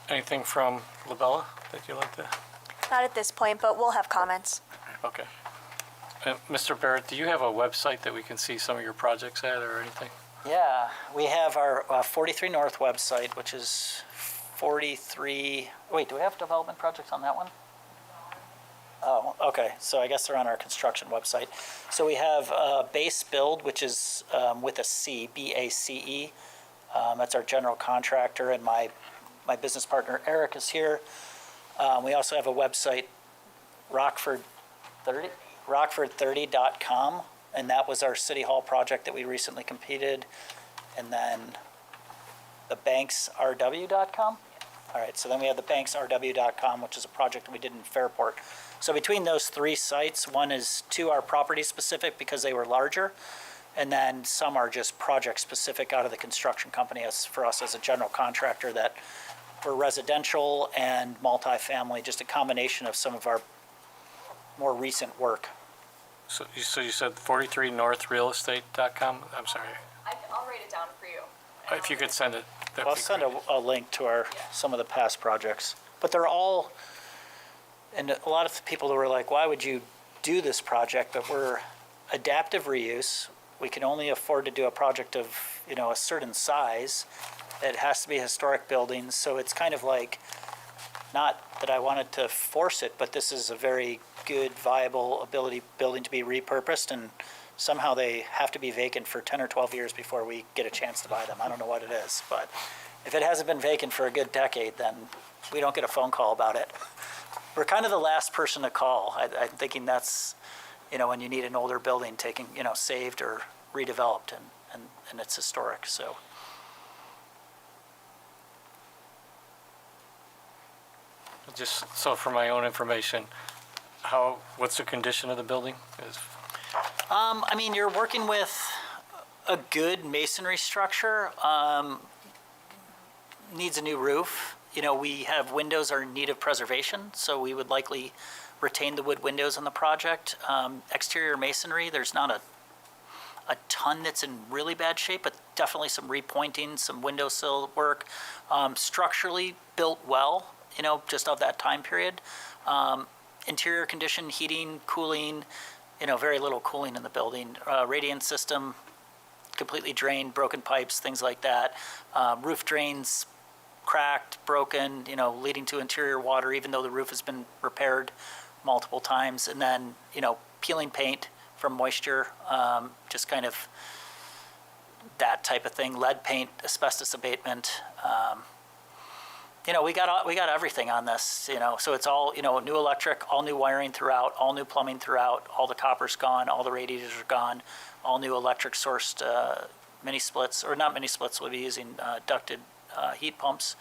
Anything from Labella that you'd like to? Not at this point, but we'll have comments. Okay. Mr. Barrett, do you have a website that we can see some of your projects at or anything? Yeah, we have our 43 North website, which is 43, wait, do we have development projects on that one? Oh, okay, so I guess they're on our construction website. So we have Base Build, which is with a C, B-A-C-E. That's our general contractor, and my business partner Eric is here. We also have a website, rockford30.com. And that was our City Hall project that we recently completed. And then the banksrw.com. All right, so then we have the banksrw.com, which is a project we did in Fairport. So between those 3 sites, one is to our property specific because they were larger. And then some are just project specific out of the construction company for us as a general contractor that for residential and multifamily, just a combination of some of our more recent work. So you said 43northrealestate.com? I'm sorry. I'll write it down for you. If you could send it. that'd I'll be send great. a link to some of the past projects. But they're all, and a lot of people were like, why would you do this project? But we're adaptive reuse. We can only afford to do a project of, a certain size. It has to be historic buildings. So it's kind of like, not that I wanted to force it, but this is a very good, viable building to be repurposed, and somehow they have to be vacant for 10 or 12 years before we get a chance to buy them. I don't know what it is, but if it hasn't been vacant for a good decade, then we don't get a phone call about it. We're kind of the last person to call. I'm thinking that's, when you need an older building taking, saved or redeveloped, and it's historic, so. Just so for my own information, what's the condition of the building? You're working with a good masonry structure. Needs a new roof. we have windows are in need of preservation, so we would likely retain the wood windows on the project. Exterior masonry, there's not a ton that's in really bad shape, but definitely some repointing, some windowsill work. Structurally built well, just of that time period. Interior condition, heating, cooling, very little cooling in the building. Radiant system, completely drained, broken pipes, things like that. Roof drains, cracked, broken, leading to interior water, even though the roof has been repaired multiple times. And then, peeling paint from moisture, just kind of that type of thing. Lead paint, asbestos abatement. We got everything on this, so it's all, new electric, all new wiring throughout, all new plumbing throughout, all the copper's gone, all the radiators are gone, all new electric sourced mini splits, or not mini splits, we'll be using ducted heat pumps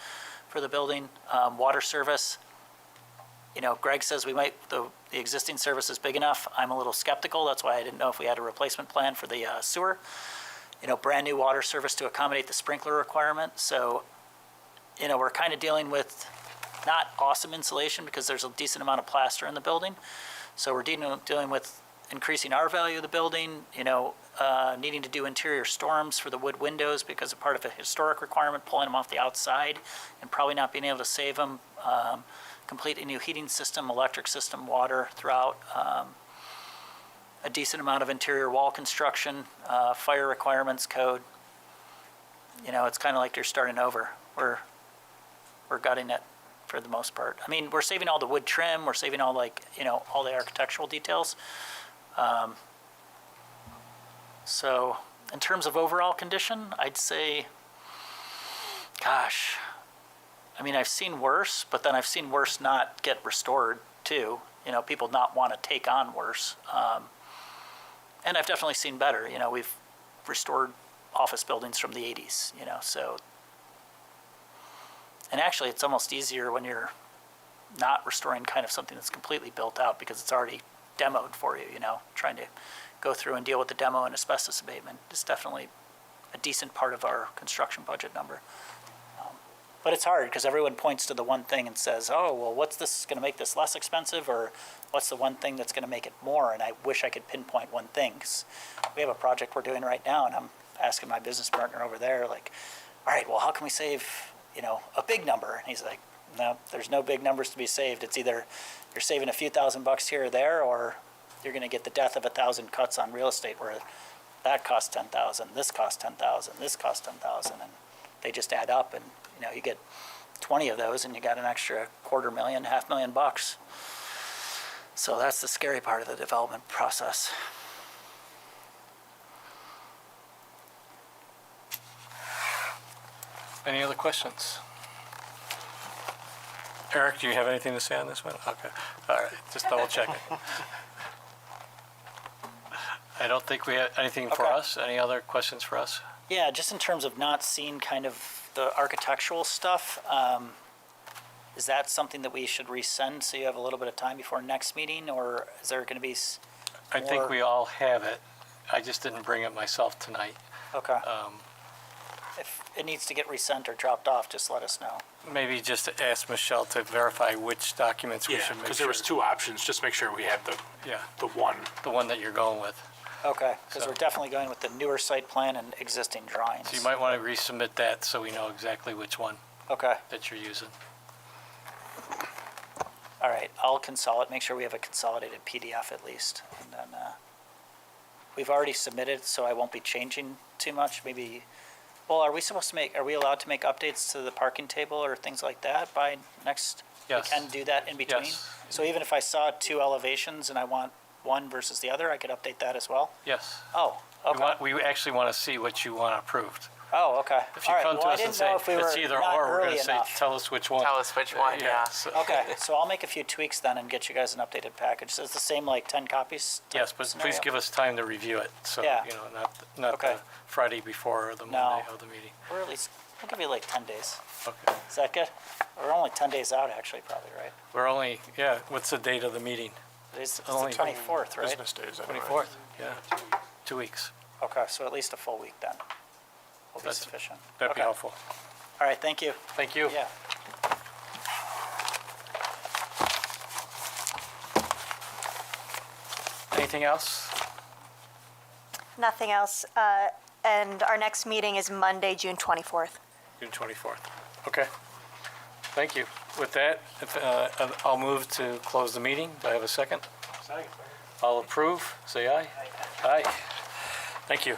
for the building. Water service, Greg says the existing service is big enough. I'm a little skeptical. That's why I didn't know if we had a replacement plan for the sewer. Brand new water service to accommodate the sprinkler requirement. So, we're kind of dealing with not awesome insulation because there's a decent amount of plaster in the building. So we're dealing with increasing our value of the building, needing to do interior storms for the wood windows because of part of a historic requirement, pulling them off the outside and probably not being able to save them. Complete a new heating system, electric system, water throughout. A decent amount of interior wall construction, fire requirements code. It's kind of like you're starting over. We're gutting it for the most part. I mean, we're saving all the wood trim, we're saving all all the architectural details. So in terms of overall condition, I'd say, gosh, I've seen worse, but then I've seen worse not get restored too. People not want to take on worse. And I've definitely seen better. We've restored office buildings from the 80s, so. And actually, it's almost easier when you're not restoring kind of something that's completely built out because it's already demoed for you, trying to go through and deal with the demo and asbestos abatement is definitely a decent part of our construction budget number. But it's hard because everyone points to the one thing and says, oh, well, what's this going to make this less expensive, or what's the one thing that's going to make it more? And I wish I could pinpoint one thing, because we have a project we're doing right now, and I'm asking my business partner over there, like, all right, well, how can we save, a big number? And he's like, no, there's no big numbers to be saved. It's either you're saving a few $1,000s here or there, or you're going to get the death of 1,000 cuts on real estate where that costs $10,000, this costs $10,000, this costs $10,000, and they just add up, and you get 20 of those and you got an extra $250,000, $500,000. So that's the scary part of the development process. Any other questions? Eric, do you have anything to say on this one? Okay, all right, just double checking. I don't think we have anything for Okay. us. Any other questions for us? Yeah, just in terms of not seeing kind of the architectural stuff, is that something that we should resend so you have a little bit of time before next meeting, or is there going to be I think more? we all have it. I just didn't bring it myself tonight. Okay. If it needs to get resent or dropped off, just let us know. Maybe just ask Michelle to verify which documents we Yeah, should make because sure. there was two options, just make sure we have Yeah, the one. the one that you're going with. Okay, because So- we're definitely going with the newer site plan and existing drawings. So you might want to resubmit that so we know exactly which one Okay, that you're using. all right, I'll consolidate, make sure we have a consolidated PDF at least. And then, we've already submitted, so I won't be changing too much, maybe. Well, are we allowed to make updates to the parking table or things like that by next? Yes. We can do that in between? Yes. So even if I saw two elevations and I want one versus the other, I could update that as well? Yes. Oh, okay. We actually want to see what you want approved. Oh, okay. If you All right, come to well, I us and didn't say, know if we it's were either not or, we're going early to say, enough. tell us which one. Tell us which one, yeah. so- Okay, so I'll make a few tweaks then and get you guys an updated package. So it's the same, like 10 copies? type Yes, but please scenario? give us time to review it, so, Yeah. not Okay. the Friday before or the No. Monday of the meeting. Or at least, I'll give you like 10 days. Okay. Is that good? We're only 10 days out, actually, probably, right? We're only, yeah, what's the date of the meeting? It's the Only 24th, right? Business days anyway. 24th, yeah. 2 weeks. Okay, so at least a full week then will be That's- sufficient. That'd be Okay. helpful. All right, thank you. Thank you. Yeah. Anything else? Nothing else. And our next meeting is Monday, June 24th. June 24th. Okay. Thank you. With that, I'll move to close the meeting. Do I have a second? Second. All approve, say aye. Aye. Thank you.